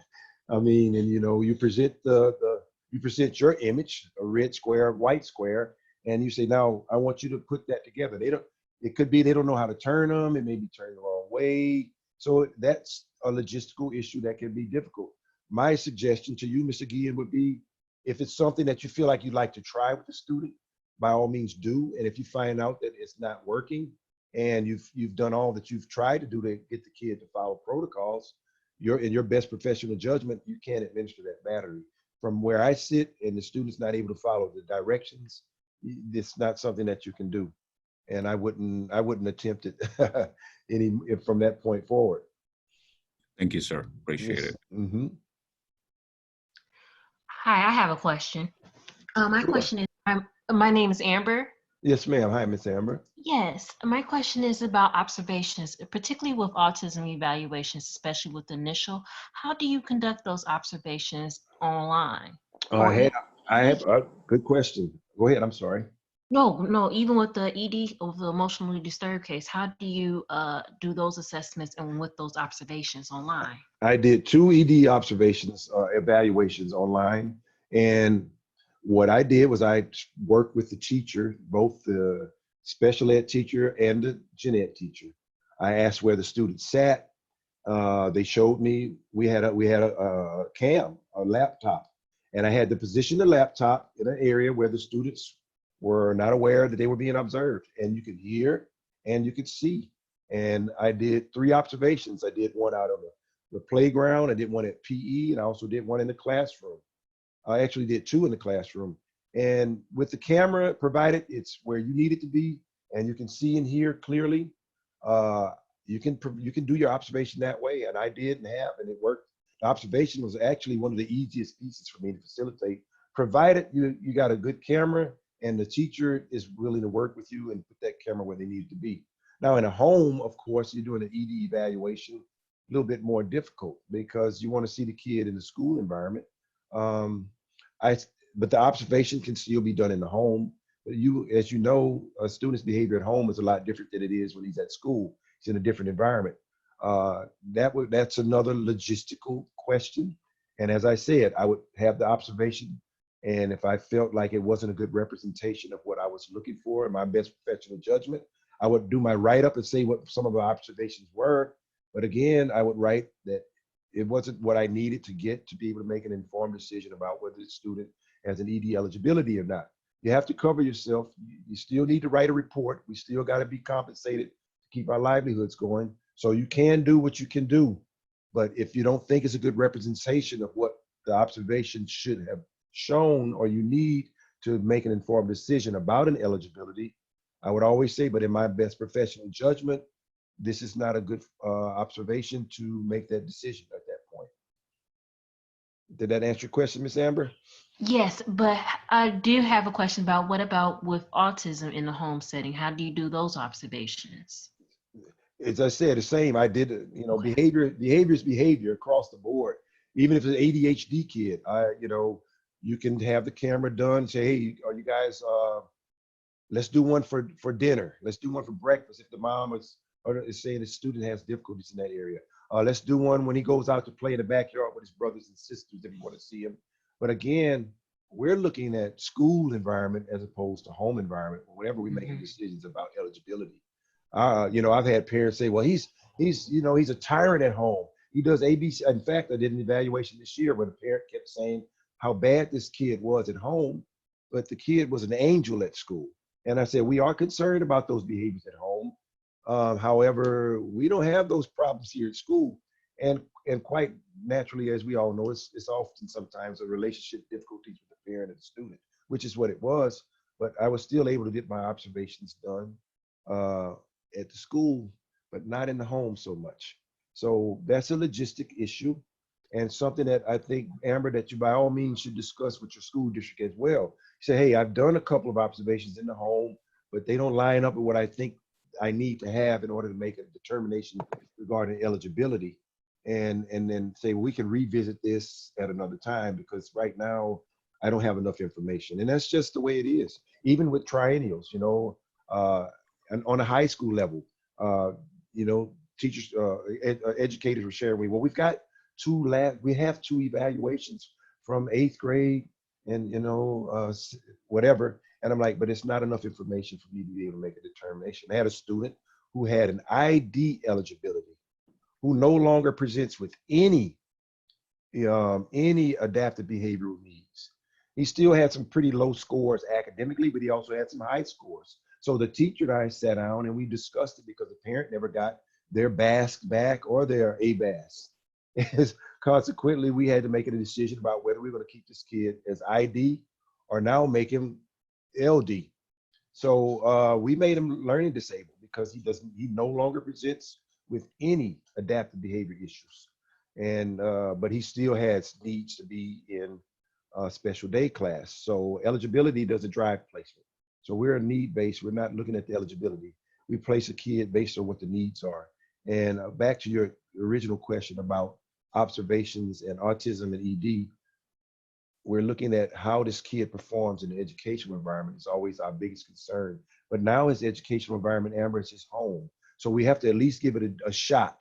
I mean, and you know, you present you present your image, a red square, white square, and you say, now I want you to put that together. It could be they don't know how to turn them. It may be turned the wrong way. So that's a logistical issue that can be difficult. My suggestion to you, Mr. Guillen, would be, if it's something that you feel like you'd like to try with the student, by all means do. And if you find out that it's not working and you've done all that you've tried to do to get the kid to follow protocols, in your best professional judgment, you can't administer that battery. From where I sit and the student's not able to follow the directions, it's not something that you can do. and I wouldn't attempt it any from that point forward. Thank you, sir. Appreciate it. Mm-hmm. Hi, I have a question. My Sure. question is, my name is Amber. Yes, ma'am. Hi, Miss Amber. Yes, my question is about observations, particularly with autism evaluations, especially with the initial. How do you conduct those observations online? Or I have a good question. Go ahead. I'm sorry. no, even with the ED of the emotionally disturbed case, how do you do those assessments and with those observations online? I did 2 ED observations, evaluations online. And what I did was I worked with the teacher, both the special ed teacher and the gen ed teacher. I asked where the students sat. They showed me, we had a cam, a laptop, and I had to position the laptop in an area where the students were not aware that they were being observed, and you could hear and you could see. And I did 3 observations. I did one out of the playground, I did one at PE, and I also did one in the classroom. I actually did 2 in the classroom. And with the camera provided, it's where you need it to be, and you can see and hear clearly. You can do your observation that way, and I did and have, and it worked. The observation was actually one of the easiest pieces for me to facilitate, provided you got a good camera and the teacher is willing to work with you and put that camera where they need it to be. Now in a home, of course, you're doing an ED evaluation, a little bit more difficult because you want to see the kid in the school environment. But the observation can still be done in the home. But as you know, a student's behavior at home is a lot different than it is when he's at school. He's in a different environment. That's another logistical question. And as I said, I would have the observation, and if I felt like it wasn't a good representation of what I was looking for in my best professional judgment, I would do my write-up and say what some of the observations were. But again, I would write that it wasn't what I needed to get to be able to make an informed decision about whether the student has an ED eligibility or not. You have to cover yourself. You still need to write a report. We still got to be compensated to keep our livelihoods going. So you can do what you can do. But if you don't think it's a good representation of what the observation should have shown, or you need to make an informed decision about an eligibility, I would always say, but in my best professional judgment, this is not a good observation to make that decision at that point. Did that answer your question, Miss Amber? Yes, but I do have a question about what about with autism in the home setting? How do you do those observations? As I said, the same. I did, behavior is behavior across the board. Even if it's an ADHD kid, you can have the camera done. Say, hey, are you guys? Let's do one for dinner. Let's do one for breakfast. If the mom is saying the student has difficulties in that area, let's do one when he goes out to play in the backyard with his brothers and sisters if you want to see him. But again, we're looking at school environment as opposed to home environment whenever we're making decisions about eligibility. I've had parents say, well, he's a tyrant at home. He does ABC. In fact, I did an evaluation this year where the parent kept saying how bad this kid was at home, but the kid was an angel at school. And I said, we are concerned about those behaviors at home. However, we don't have those problems here at school. And quite naturally, as we all know, it's often sometimes a relationship difficulties with the parent and the student, which is what it was. But I was still able to get my observations done at the school, but not in the home so much. So that's a logistic issue, and something that I think, Amber, that you by all means should discuss with your school district as well. Say, hey, I've done a couple of observations in the home, but they don't line up with what I think I need to have in order to make a determination regarding eligibility. And then say, well, we can revisit this at another time because right now I don't have enough information. And that's just the way it is. Even with triennials, and on a high school level, teachers, educators were sharing with me, well, we have 2 evaluations from 8th grade and, whatever. And I'm like, but it's not enough information for me to be able to make a determination. I had a student who had an ID eligibility, who no longer presents with any adaptive behavioral needs. He still had some pretty low scores academically, but he also had some high scores. So the teacher and I sat down and we discussed it because the parent never got their BASC back or their ABAS. And consequently, we had to make a decision about whether we were going to keep this kid as ID or now make him LD. So we made him learning disabled because he no longer presents with any adaptive behavior issues. And, but he still needs to be in a special day class. So eligibility doesn't drive placement. So we're a need-based, we're not looking at the eligibility. We place a kid based on what the needs are. And back to your original question about observations and autism and ED, we're looking at how this kid performs in the educational environment is always our biggest concern. But now his educational environment, Amber, is his home. So we have to at least give it a shot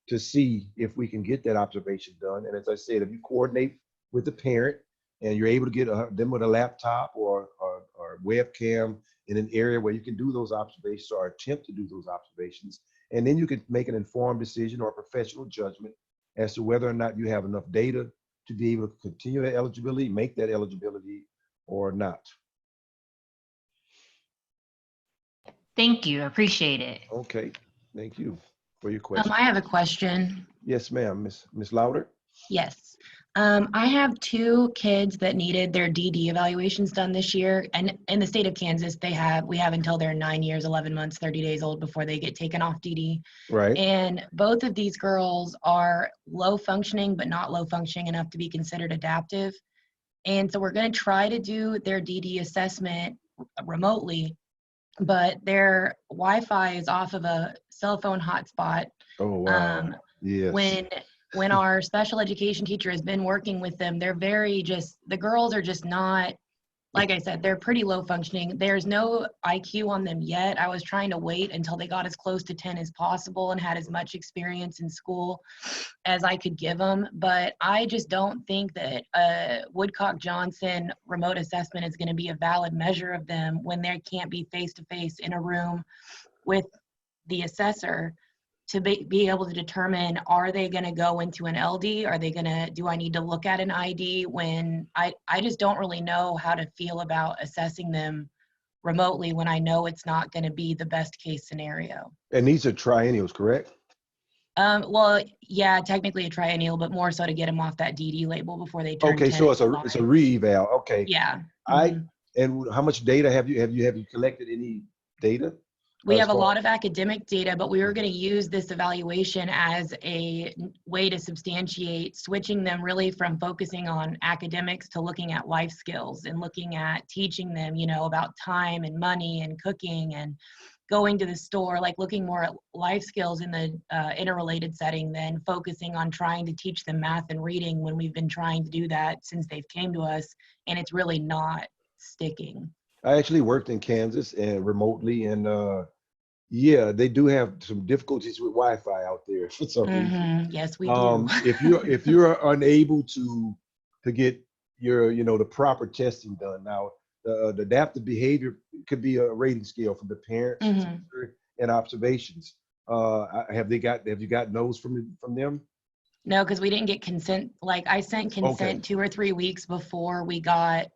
to see if we can get that observation done. And as I said, if you coordinate with the parent and you're able to get them with a laptop or webcam in an area where you can do those observations or attempt to do those observations, and then you can make an informed decision or a professional judgment as to whether or not you have enough data to be able to continue that eligibility, make that eligibility or not. Thank you. Appreciate it. Okay, thank you for your question. I have a question. Yes, ma'am, Miss Louder. Yes. I have two kids that needed their DD evaluations done this year. And in the state of Kansas, we have until they're 9 years, 11 months, 30 days old before they get taken off DD. Right. And both of these girls are low functioning, but not low functioning enough to be considered adaptive. And so we're going to try to do their DD assessment remotely, but their Wi-Fi is off of a cell phone hotspot. Oh, wow. Yes. When our special education teacher has been working with them, the girls are just not, like I said, they're pretty low functioning. There's no IQ on them yet. I was trying to wait until they got as close to 10 as possible and had as much experience in school as I could give them. But I just don't think that a Woodcock-Johnson remote assessment is going to be a valid measure of them when they can't be face-to-face in a room with the assessor to be able to determine, are they going to go into an LD? Do I need to look at an ID when I just don't really know how to feel about assessing them remotely when I know it's not going to be the best case scenario. And these are triennials, correct? Well, yeah, technically a triennial, but more so to get them off that DD label before they turn 10. Okay, so it's a re-eval. Okay. Yeah. And how much data have you collected any data? We have a lot of academic data, but we were going to use this evaluation as a way to substantiate switching them really from focusing on academics to looking at life skills and looking at teaching them, about time and money and cooking and going to the store, like looking more at life skills in the interrelated setting than focusing on trying to teach them math and reading when we've been trying to do that since they've came to us, and it's really not sticking. I actually worked in Kansas and remotely, and yeah, they do have some difficulties with Wi-Fi out there for some reason. Yes, we do. if you're unable to get your the proper testing done, now the adaptive behavior could be a rating scale from the parents and observations. Have you gotten those from them? No, because we didn't get consent. Like I sent consent 2 or 3 weeks before we got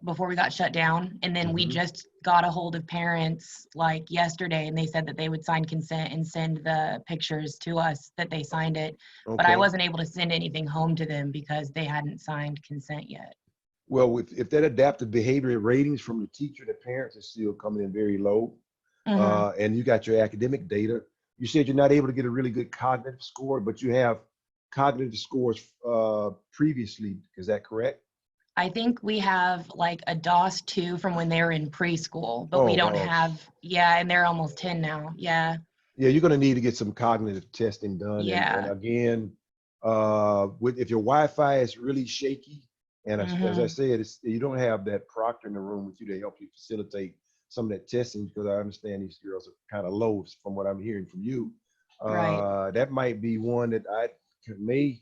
shut down, and then we just got a hold of parents like yesterday, and they said that they would sign consent and send the pictures to us that they signed it. But I wasn't able to send anything home to them because they hadn't signed consent yet. Well, if that adaptive behavior ratings from the teacher and the parents is still coming in very low, and you got your academic data, you said you're not able to get a really good cognitive score, but you have cognitive scores previously. Is that correct? I think we have like a DOS 2 from when they were in preschool, but we don't have, and they're almost 10 now. Yeah, you're going to need to get some cognitive testing done. Yeah. And again, if your Wi-Fi is really shaky, and as I said, you don't have that proctor in the room with you to help you facilitate some of that testing, because I understand these girls are kind of low from what I'm hearing from you. Right. That might be one that I may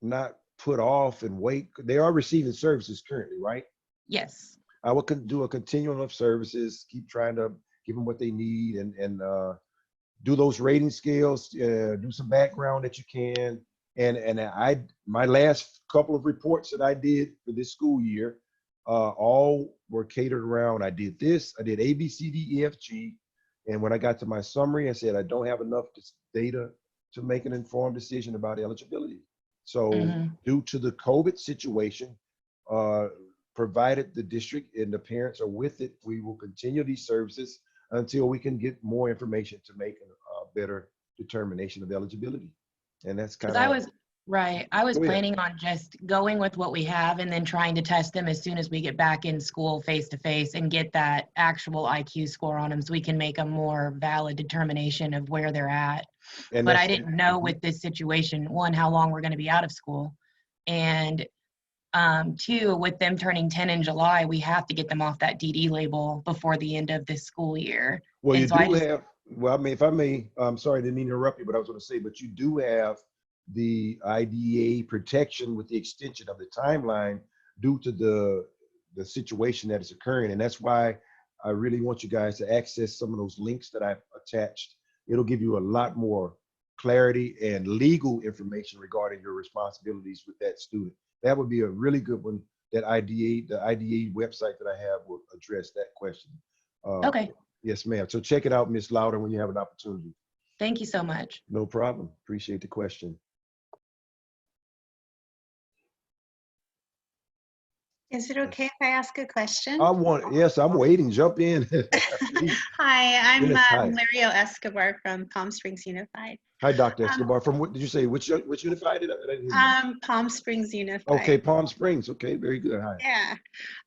not put off and wait. They are receiving services currently, right? Yes. I would do a continuum of services, keep trying to give them what they need, and do those rating scales, do some background that you can. And my last couple of reports that I did for this school year, all were catered around, I did this, I did A, B, C, D, E, F, G. And when I got to my summary, I said, I don't have enough data to make an informed decision about eligibility. So due to the COVID situation, provided the district and the parents are with it, we will continue these services until we can get more information to make a better determination of eligibility. And that's kind Because of. I was Go ahead. planning on just going with what we have and then trying to test them as soon as we get back in school face to face and get that actual IQ score on them so we can make a more valid determination of where they're at. And But I that's- didn't know with this situation, one, how long we're going to be out of school. And two, with them turning 10 in July, we have to get them off that DD label before the end of this school year. Well, And you so I do just- have, well, I mean, if I may, I'm sorry, I didn't mean to interrupt you, but I was going to say, but you do have the IDEA protection with the extension of the timeline due to the situation that is occurring. And that's why I really want you guys to access some of those links that I've attached. It'll give you a lot more clarity and legal information regarding your responsibilities with that student. That would be a really good one. That IDEA, the IDEA website that I have will address that question. Okay. Yes, ma'am. So check it out, Ms. Louder, when you have an opportunity. Thank you so much. No problem. Appreciate the question. Is it okay if I ask a question? Yes, I'm waiting. Jump in. Hi, I'm Yes, hi. Mario Escobar from Palm Springs Unified. Hi, Dr. Escobar. From what did you say? Which unified? I didn't hear you. Palm Springs Unified. Okay, Palm Springs. Okay, very good. Hi.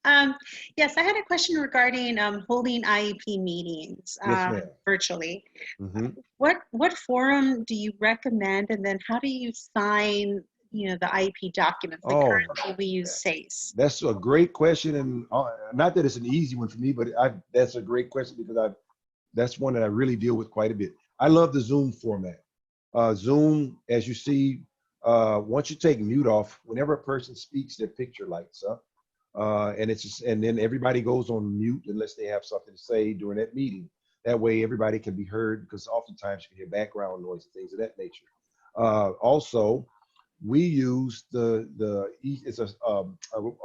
Yeah. Yes, I had a question regarding holding IEP meetings Yes, ma'am. virtually. Mhm. What forum do you recommend, and then how do you sign, the IEP documents? Like Oh. currently we use SACE. That's a great question, and not that it's an easy one for me, but that's a great question because that's one that I really deal with quite a bit. I love the Zoom format. Zoom, as you see, once you take mute off, whenever a person speaks, their picture lights up, and then everybody goes on mute unless they have something to say during that meeting. That way, everybody can be heard because oftentimes you can hear background noise and things of that nature. Also, we use it's a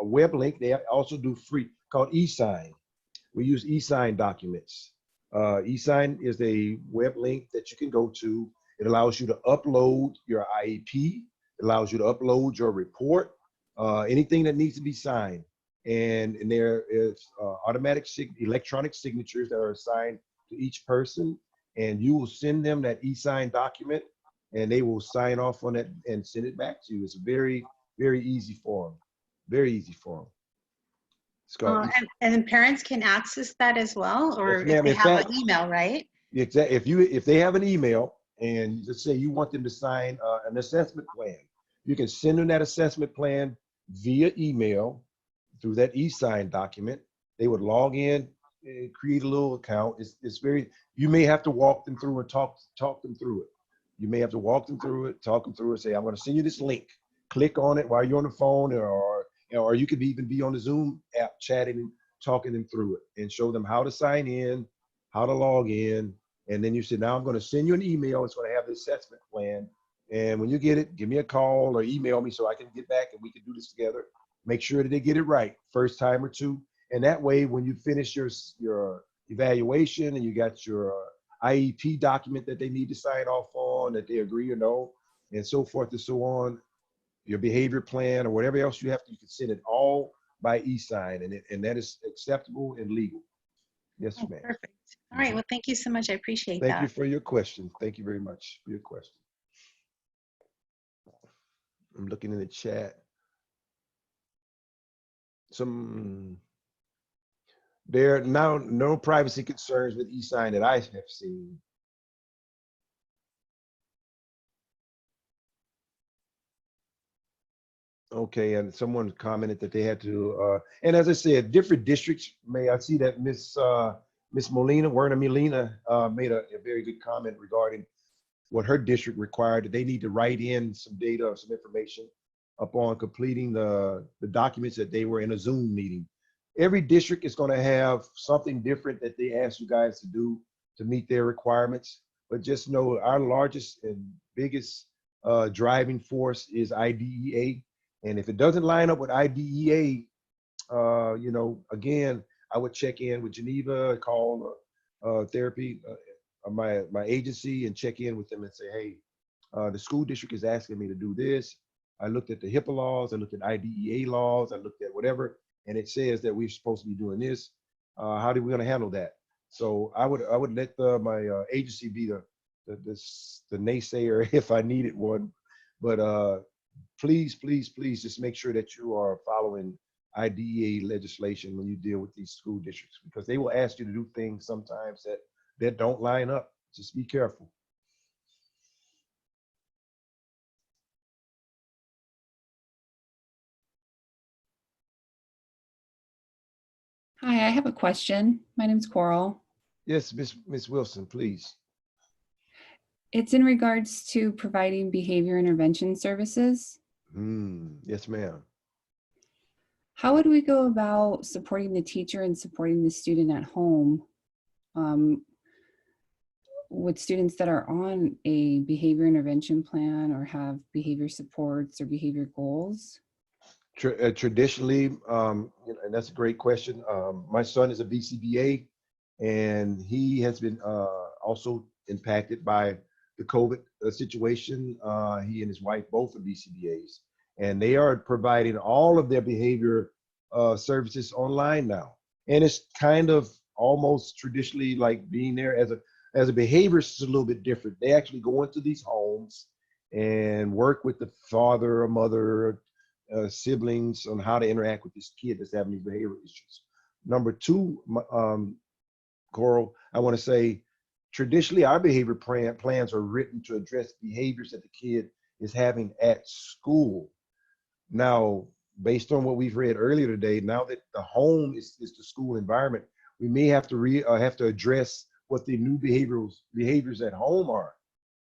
web link. They also do free called eSign. We use eSign documents. eSign is a web link that you can go to. It allows you to upload your IEP. It allows you to upload your report, anything that needs to be signed. And there is automatic electronic signatures that are assigned to each person. And you will send them that eSign document, and they will sign off on it and send it back to you. It's a very, very easy form. Very easy form. It's called And then parents can access that as well, or Yes, ma'am. if they In have fact, an email, right? if they have an email and let's say you want them to sign an assessment plan, you can send them that assessment plan via email through that eSign document. They would log in and create a little account. It's very, you may have to walk them through and talk them through it. You may have to walk them through it, talk them through it, say, I'm going to send you this link. Click on it while you're on the phone, or you could even be on the Zoom app chatting, talking them through it, and show them how to sign in, how to log in. And then you say, now I'm going to send you an email. It's going to have the assessment plan. And when you get it, give me a call or email me so I can get back and we can do this together. Make sure that they get it right first time or two. And that way, when you finish your evaluation and you got your IEP document that they need to sign off on, that they agree or no, and so forth and so on, your behavior plan or whatever else you have to, you can send it all by eSign, and that is acceptable and legal. Yes, ma'am. Perfect. All right. Well, thank you so much. I appreciate Thank that. you for your question. Thank you very much for your question. I'm looking in the chat. There are now no privacy concerns with eSign that I have seen. Okay, and someone commented that they had to, and as I said, different districts may, I see that Miss Molina, Werner Molina, made a very good comment regarding what her district required, that they need to write in some data or some information upon completing the documents that they were in a Zoom meeting. Every district is going to have something different that they ask you guys to do to meet their requirements, but just know our largest and biggest driving force is IDEA. And if it doesn't line up with IDEA, again, I would check in with Geneva, call therapy, my agency, and check in with them and say, hey, the school district is asking me to do this. I looked at the HIPAA laws, I looked at IDEA laws, I looked at whatever, and it says that we're supposed to be doing this. How are we going to handle that? So I would let my agency be the naysayer if I needed one. But please, please, please just make sure that you are following IDEA legislation when you deal with these school districts, because they will ask you to do things sometimes that don't line up. Just be careful. Hi, I have a question. My name's Coral. Yes, Miss Wilson, please. It's in regards to providing behavior intervention services. Yes, ma'am. How would we go about supporting the teacher and supporting the student at home with students that are on a behavior intervention plan or have behavior supports or behavior goals? Traditionally, and that's a great question. My son is a BCBA, and he has been also impacted by the COVID situation. He and his wife both are BCBAs, and they are providing all of their behavior services online now. And it's kind of almost traditionally like being there as a behaviorist is a little bit different. They actually go into these homes and work with the father or mother, siblings on how to interact with this kid that's having these behavioral issues. Number two, Coral, I want to say, traditionally our behavior plans are written to address behaviors that the kid is having at school. Now, based on what we've read earlier today, now that the home is the school environment, we may have to address what the new behaviors at home are.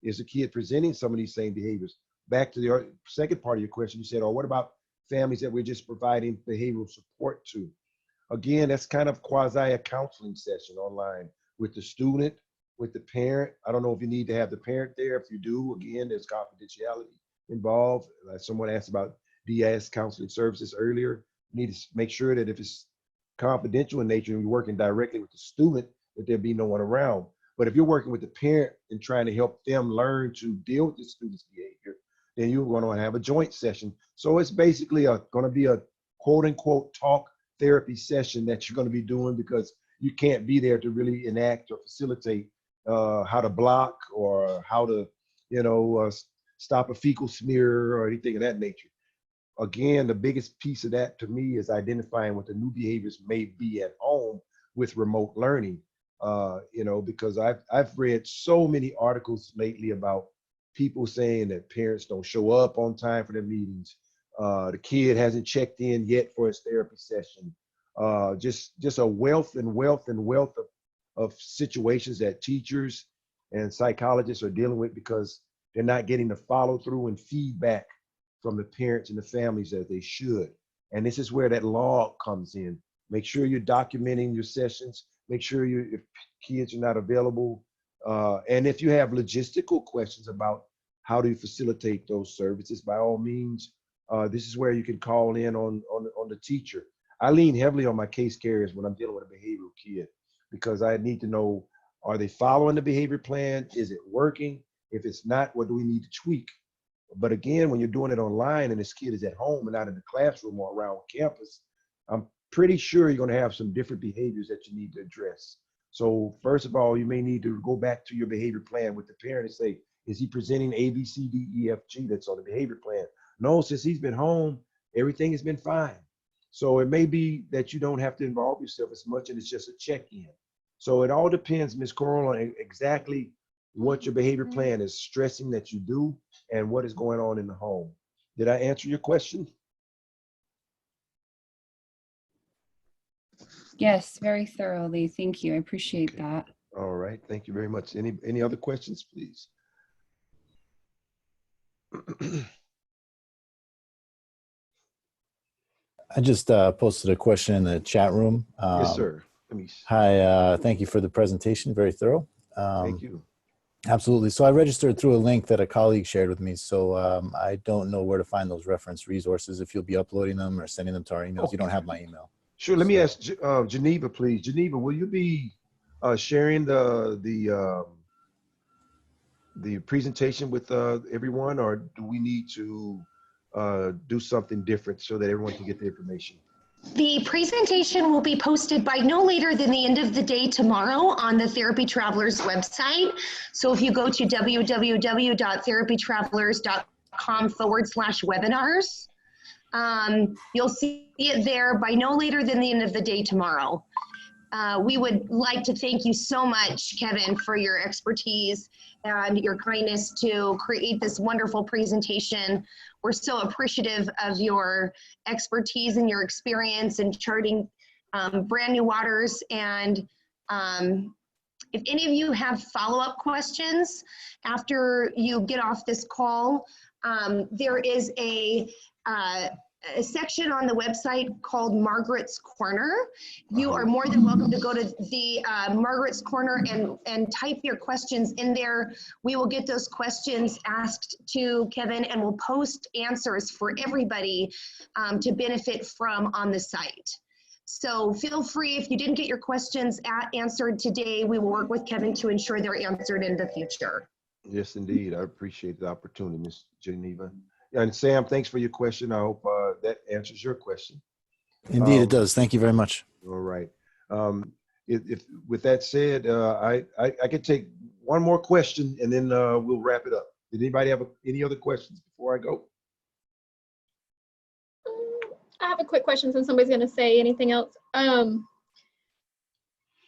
Is the kid presenting some of these same behaviors? Back to the second part of your question, you said, oh, what about families that we're just providing behavioral support to? Again, that's kind of quasi a counseling session online with the student, with the parent. I don't know if you need to have the parent there. If you do, again, there's confidentiality involved. Someone asked about DS counseling services earlier. You need to make sure that if it's confidential in nature and you're working directly with the student, that there be no one around. But if you're working with the parent and trying to help them learn to deal with the student's behavior, then you're going to have a joint session. So it's basically going to be a quote unquote talk therapy session that you're going to be doing, because you can't be there to really enact or facilitate how to block or how to, stop a fecal smear or anything of that nature. Again, the biggest piece of that to me is identifying what the new behaviors may be at home with remote learning. Because I've read so many articles lately about people saying that parents don't show up on time for their meetings. The kid hasn't checked in yet for his therapy session. Just a wealth of situations that teachers and psychologists are dealing with because they're not getting the follow through and feedback from the parents and the families as they should. And this is where that log comes in. Make sure you're documenting your sessions. Make sure if kids are not available. And if you have logistical questions about how do you facilitate those services, by all means, this is where you can call in on the teacher. I lean heavily on my case carriers when I'm dealing with a behavioral kid, because I need to know, are they following the behavior plan? Is it working? If it's not, what do we need to tweak? But again, when you're doing it online and this kid is at home and not in the classroom or around campus, I'm pretty sure you're going to have some different behaviors that you need to address. So first of all, you may need to go back to your behavior plan with the parent and say, is he presenting A, B, C, D, E, F, G that's on the behavior plan? No, since he's been home, everything has been fine. So it may be that you don't have to involve yourself as much and it's just a check-in. So it all depends, Ms. Coral, on exactly what your behavior plan is stressing that you do and what is going on in the home. Did I answer your question? Yes, very thoroughly. Thank you. I appreciate that. All right. Thank you very much. Any other questions, please? I just posted a question in the chat room. Yes, sir. Let me see. Hi, thank you for the presentation. Very thorough. Thank you. Absolutely. So I registered through a link that a colleague shared with me. So I don't know where to find those reference resources, if you'll be uploading them or sending them to our emails. Okay. You don't have my email. Sure. Let me ask Geneva, please. Geneva, will you be sharing the presentation with everyone, or do we need to do something different so that everyone can get the information? The presentation will be posted by no later than the end of the day tomorrow on the Therapy Travelers website. So if you go to www.therapytravelers.com/webinars, you'll see it there by no later than the end of the day tomorrow. We would like to thank you so much, Kevin, for your expertise and your kindness to create this wonderful presentation. We're so appreciative of your expertise and your experience in charting brand new waters. And if any of you have follow-up questions after you get off this call, there is a section on the website called Margaret's Corner. You are more than welcome to go to the Margaret's Corner and type your questions in there. We will get those questions asked to Kevin and we'll post answers for everybody to benefit from on the site. So feel free, if you didn't get your questions answered today, we will work with Kevin to ensure they're answered in the future. Yes, indeed. I appreciate the opportunity, Ms. Geneva. And Sam, thanks for your question. I hope that answers your question. Indeed, it does. Thank you very much. All right. If with that said, I could take one more question and then we'll wrap it up. Did anybody have any other questions before I go? I have a quick question since somebody's going to say anything else.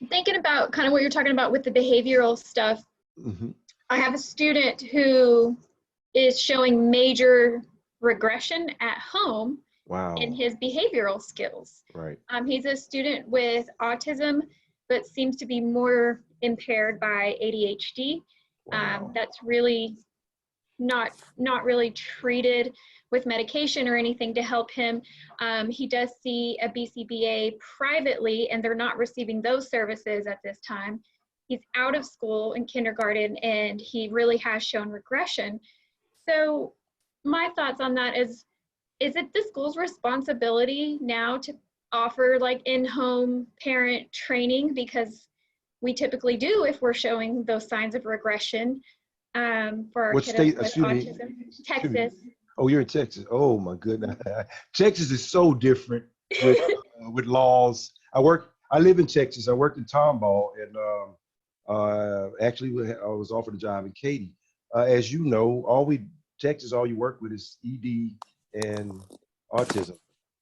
Thinking about kind of what you're talking about with the behavioral stuff. Mm-hmm. I have a student who is showing major regression at home. Wow. In his behavioral skills. Right. He's a student with autism, but seems to be more impaired by ADHD. Wow. That's really not really treated with medication or anything to help him. He does see a BCBA privately, and they're not receiving those services at this time. He's out of school in kindergarten, and he really has shown regression. So my thoughts on that is it the school's responsibility now to offer like in-home parent training, because we typically do if we're showing those signs of regression for our What kiddos state? with autism? Texas. Oh, you're in Texas. Oh my goodness. Texas is so different with laws. I live in Texas. I worked in Tomball, and actually I was offered a job in Katy. As you know, Texas, all you work with is ED and autism,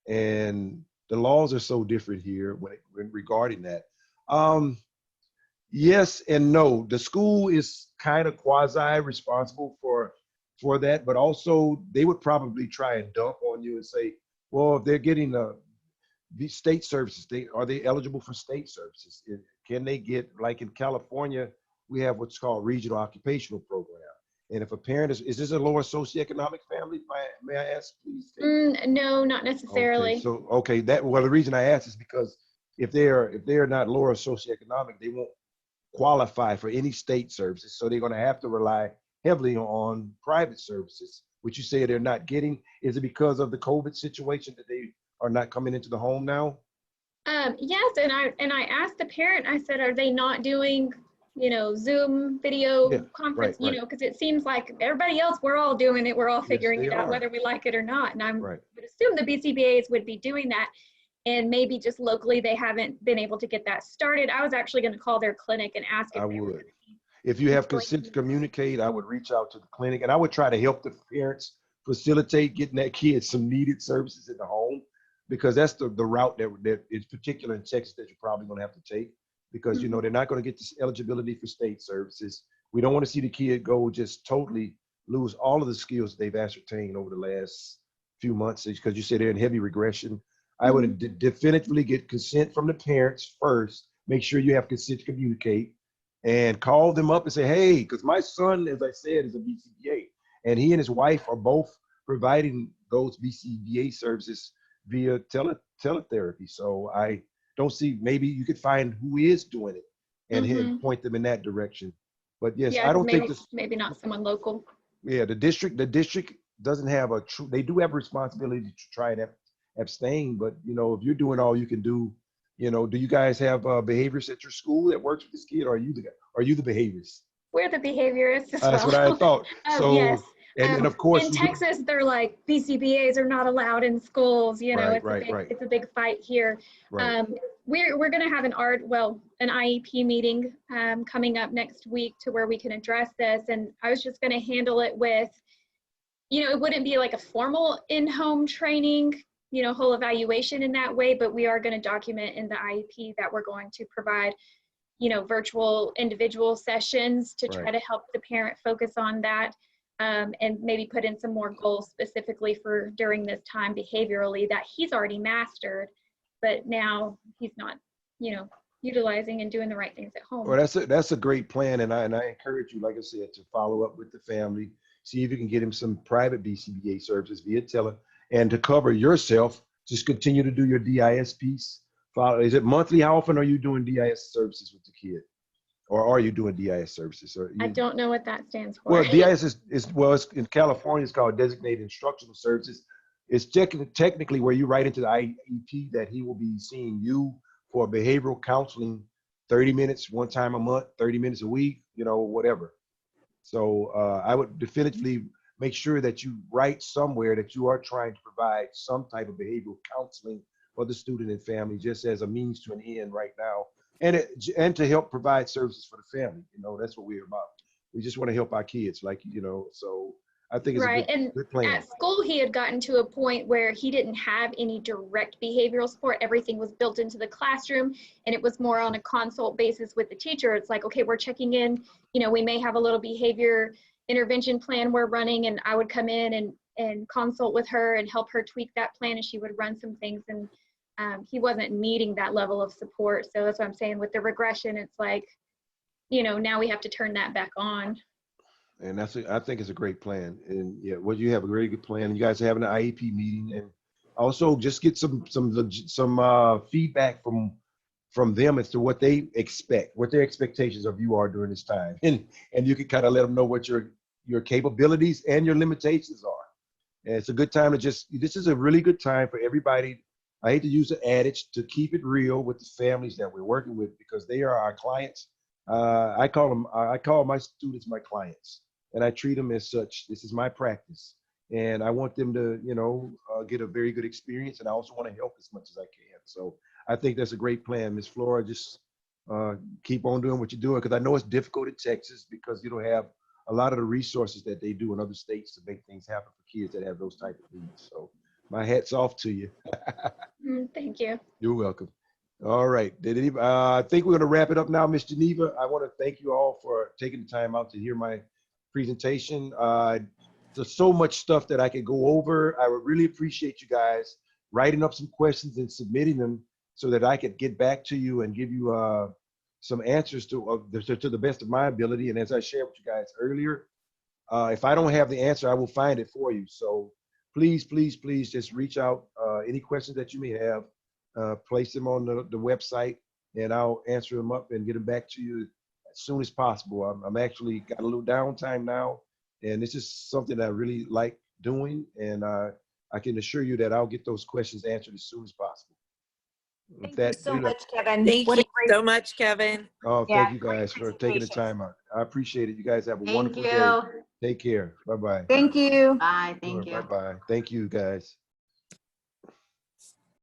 and the laws are so different here when regarding that. Yes and no. The school is kind of quasi responsible for that, but also they would probably try and dump on you and say, well, if they're getting these state services, are they eligible for state services? Can they get, like in California, we have what's called regional occupational program. And if a parent is this a lower socioeconomic family? May I ask, please? No, not necessarily. Okay, so the reason I ask is because if they're not lower socioeconomic, they won't qualify for any state services. So they're going to have to rely heavily on private services, which you say they're not getting. Is it because of the COVID situation that they are not coming into the home now? Yes, and I asked the parent. I said, are they not doing Zoom video conference, right. Because it seems like everybody else, we're all doing it. We're all figuring it out whether we like it or not. And I would assume the BCBAs would be doing that. And maybe just locally, they haven't been able to get that started. I was actually going to call their clinic and ask if they would. If you have consent to communicate, I would reach out to the clinic, and I would try to help the parents facilitate getting that kid some needed services in the home, because that's the route that is particular in Texas that you're probably going to have to take. Because they're not going to get this eligibility for state services. We don't want to see the kid go just totally lose all of the skills they've ascertained over the last few months, because you say they're in heavy regression. I would definitively get consent from the parents first. Make sure you have consent to communicate, and call them up and say, hey, because my son, as I said, is a BCBA, and he and his wife are both providing those BCBA services via teletherapy. So I don't see, maybe you could find who is doing it and point them in that direction. But yes, I don't think this, maybe not someone local. Yeah, the district doesn't have they do have a responsibility to try and abstain, but if you're doing all you can do, do you guys have behaviorists at your school that works with this kid, or are you the behaviorist? We're the behaviorists as That's well. what I thought. So yes, And of course, in Texas, they're like, BCBAs are not allowed in schools. You know, it's a big fight here. Right. We're going to have an IEP meeting coming up next week to where we can address this. And I was just going to handle it with, you know, it wouldn't be like a formal in-home training, you know, whole evaluation in that way, but we are going to document in the IEP that we're going to provide, you know, virtual individual sessions to try to help the parent focus on that, and maybe put in some more goals specifically for during this time behaviorally that he's already mastered, but now he's not, you know, utilizing and doing the right things at home. Well, that's a great plan, and I encourage you, like I said, to follow up with the family, see if you can get him some private BCBA services via tele, and to cover yourself, just continue to do your DIS piece. Is it monthly? How often are you doing DIS services with the kid? Or are you doing DIS services? I don't know what that stands for. Well, DIS is it's in California, it's called Designated Instructional Services. It's technically where you write into the IEP that he will be seeing you for behavioral counseling 30 minutes one time a month, 30 minutes a week, you know, whatever. So I would definitively make sure that you write somewhere that you are trying to provide some type of behavioral counseling for the student and family, just as a means to an end right now, and to help provide services for the family. You know, that's what we're about. We just want to help our kids, like, you know, so I think it's a good plan. At school, he had gotten to a point where he didn't have any direct behavioral support. Everything was built into the classroom, and it was more on a consult basis with the teacher. It's like, okay, we're checking in, you know, we may have a little behavior intervention plan we're running, and I would come in and consult with her and help her tweak that plan, and she would run some things, and he wasn't needing that level of support. So that's what I'm saying with the regression. It's like, you know, now we have to turn that back on. And I think it's a great plan. And yeah, well, you have a very good plan. You guys are having an IEP meeting, and also just get some feedback from them as to what they expect, what their expectations of you are during this time, and you can kind of let them know what your capabilities and your limitations are. And it's a good time to this is a really good time for everybody. I hate to use the adage, to keep it real with the families that we're working with, because they are our clients. I call my students my clients, and I treat them as such. This is my practice, and I want them to, you know, get a very good experience, and I also want to help as much as I can. So I think that's a great plan, Ms. Flora. Just keep on doing what you're doing, because I know it's difficult in Texas because you don't have a lot of the resources that they do in other states to make things happen for kids that have those type of needs. So my hat's off to you. Thank you. You're welcome. All right. I think we're going to wrap it up now, Ms. Geneva. I want to thank you all for taking the time out to hear my presentation. There's so much stuff that I could go over. I would really appreciate you guys writing up some questions and submitting them so that I could get back to you and give you some answers to the best of my ability. And as I shared with you guys earlier, if I don't have the answer, I will find it for you. So please, please, please just reach out. Any questions that you may have, place them on the website, and I'll answer them up and get them back to you as soon as possible. I'm actually got a little downtime now, and this is something I really like doing, and I can assure you that I'll get those questions answered as soon as possible. Thank you so much, Kevin. Thank you so much, Kevin. Oh, thank you guys for taking the time out. I appreciate it. You guys have a wonderful day. Take care. Bye-bye. Thank you. Bye. Thank you. Bye-bye. Thank you, guys.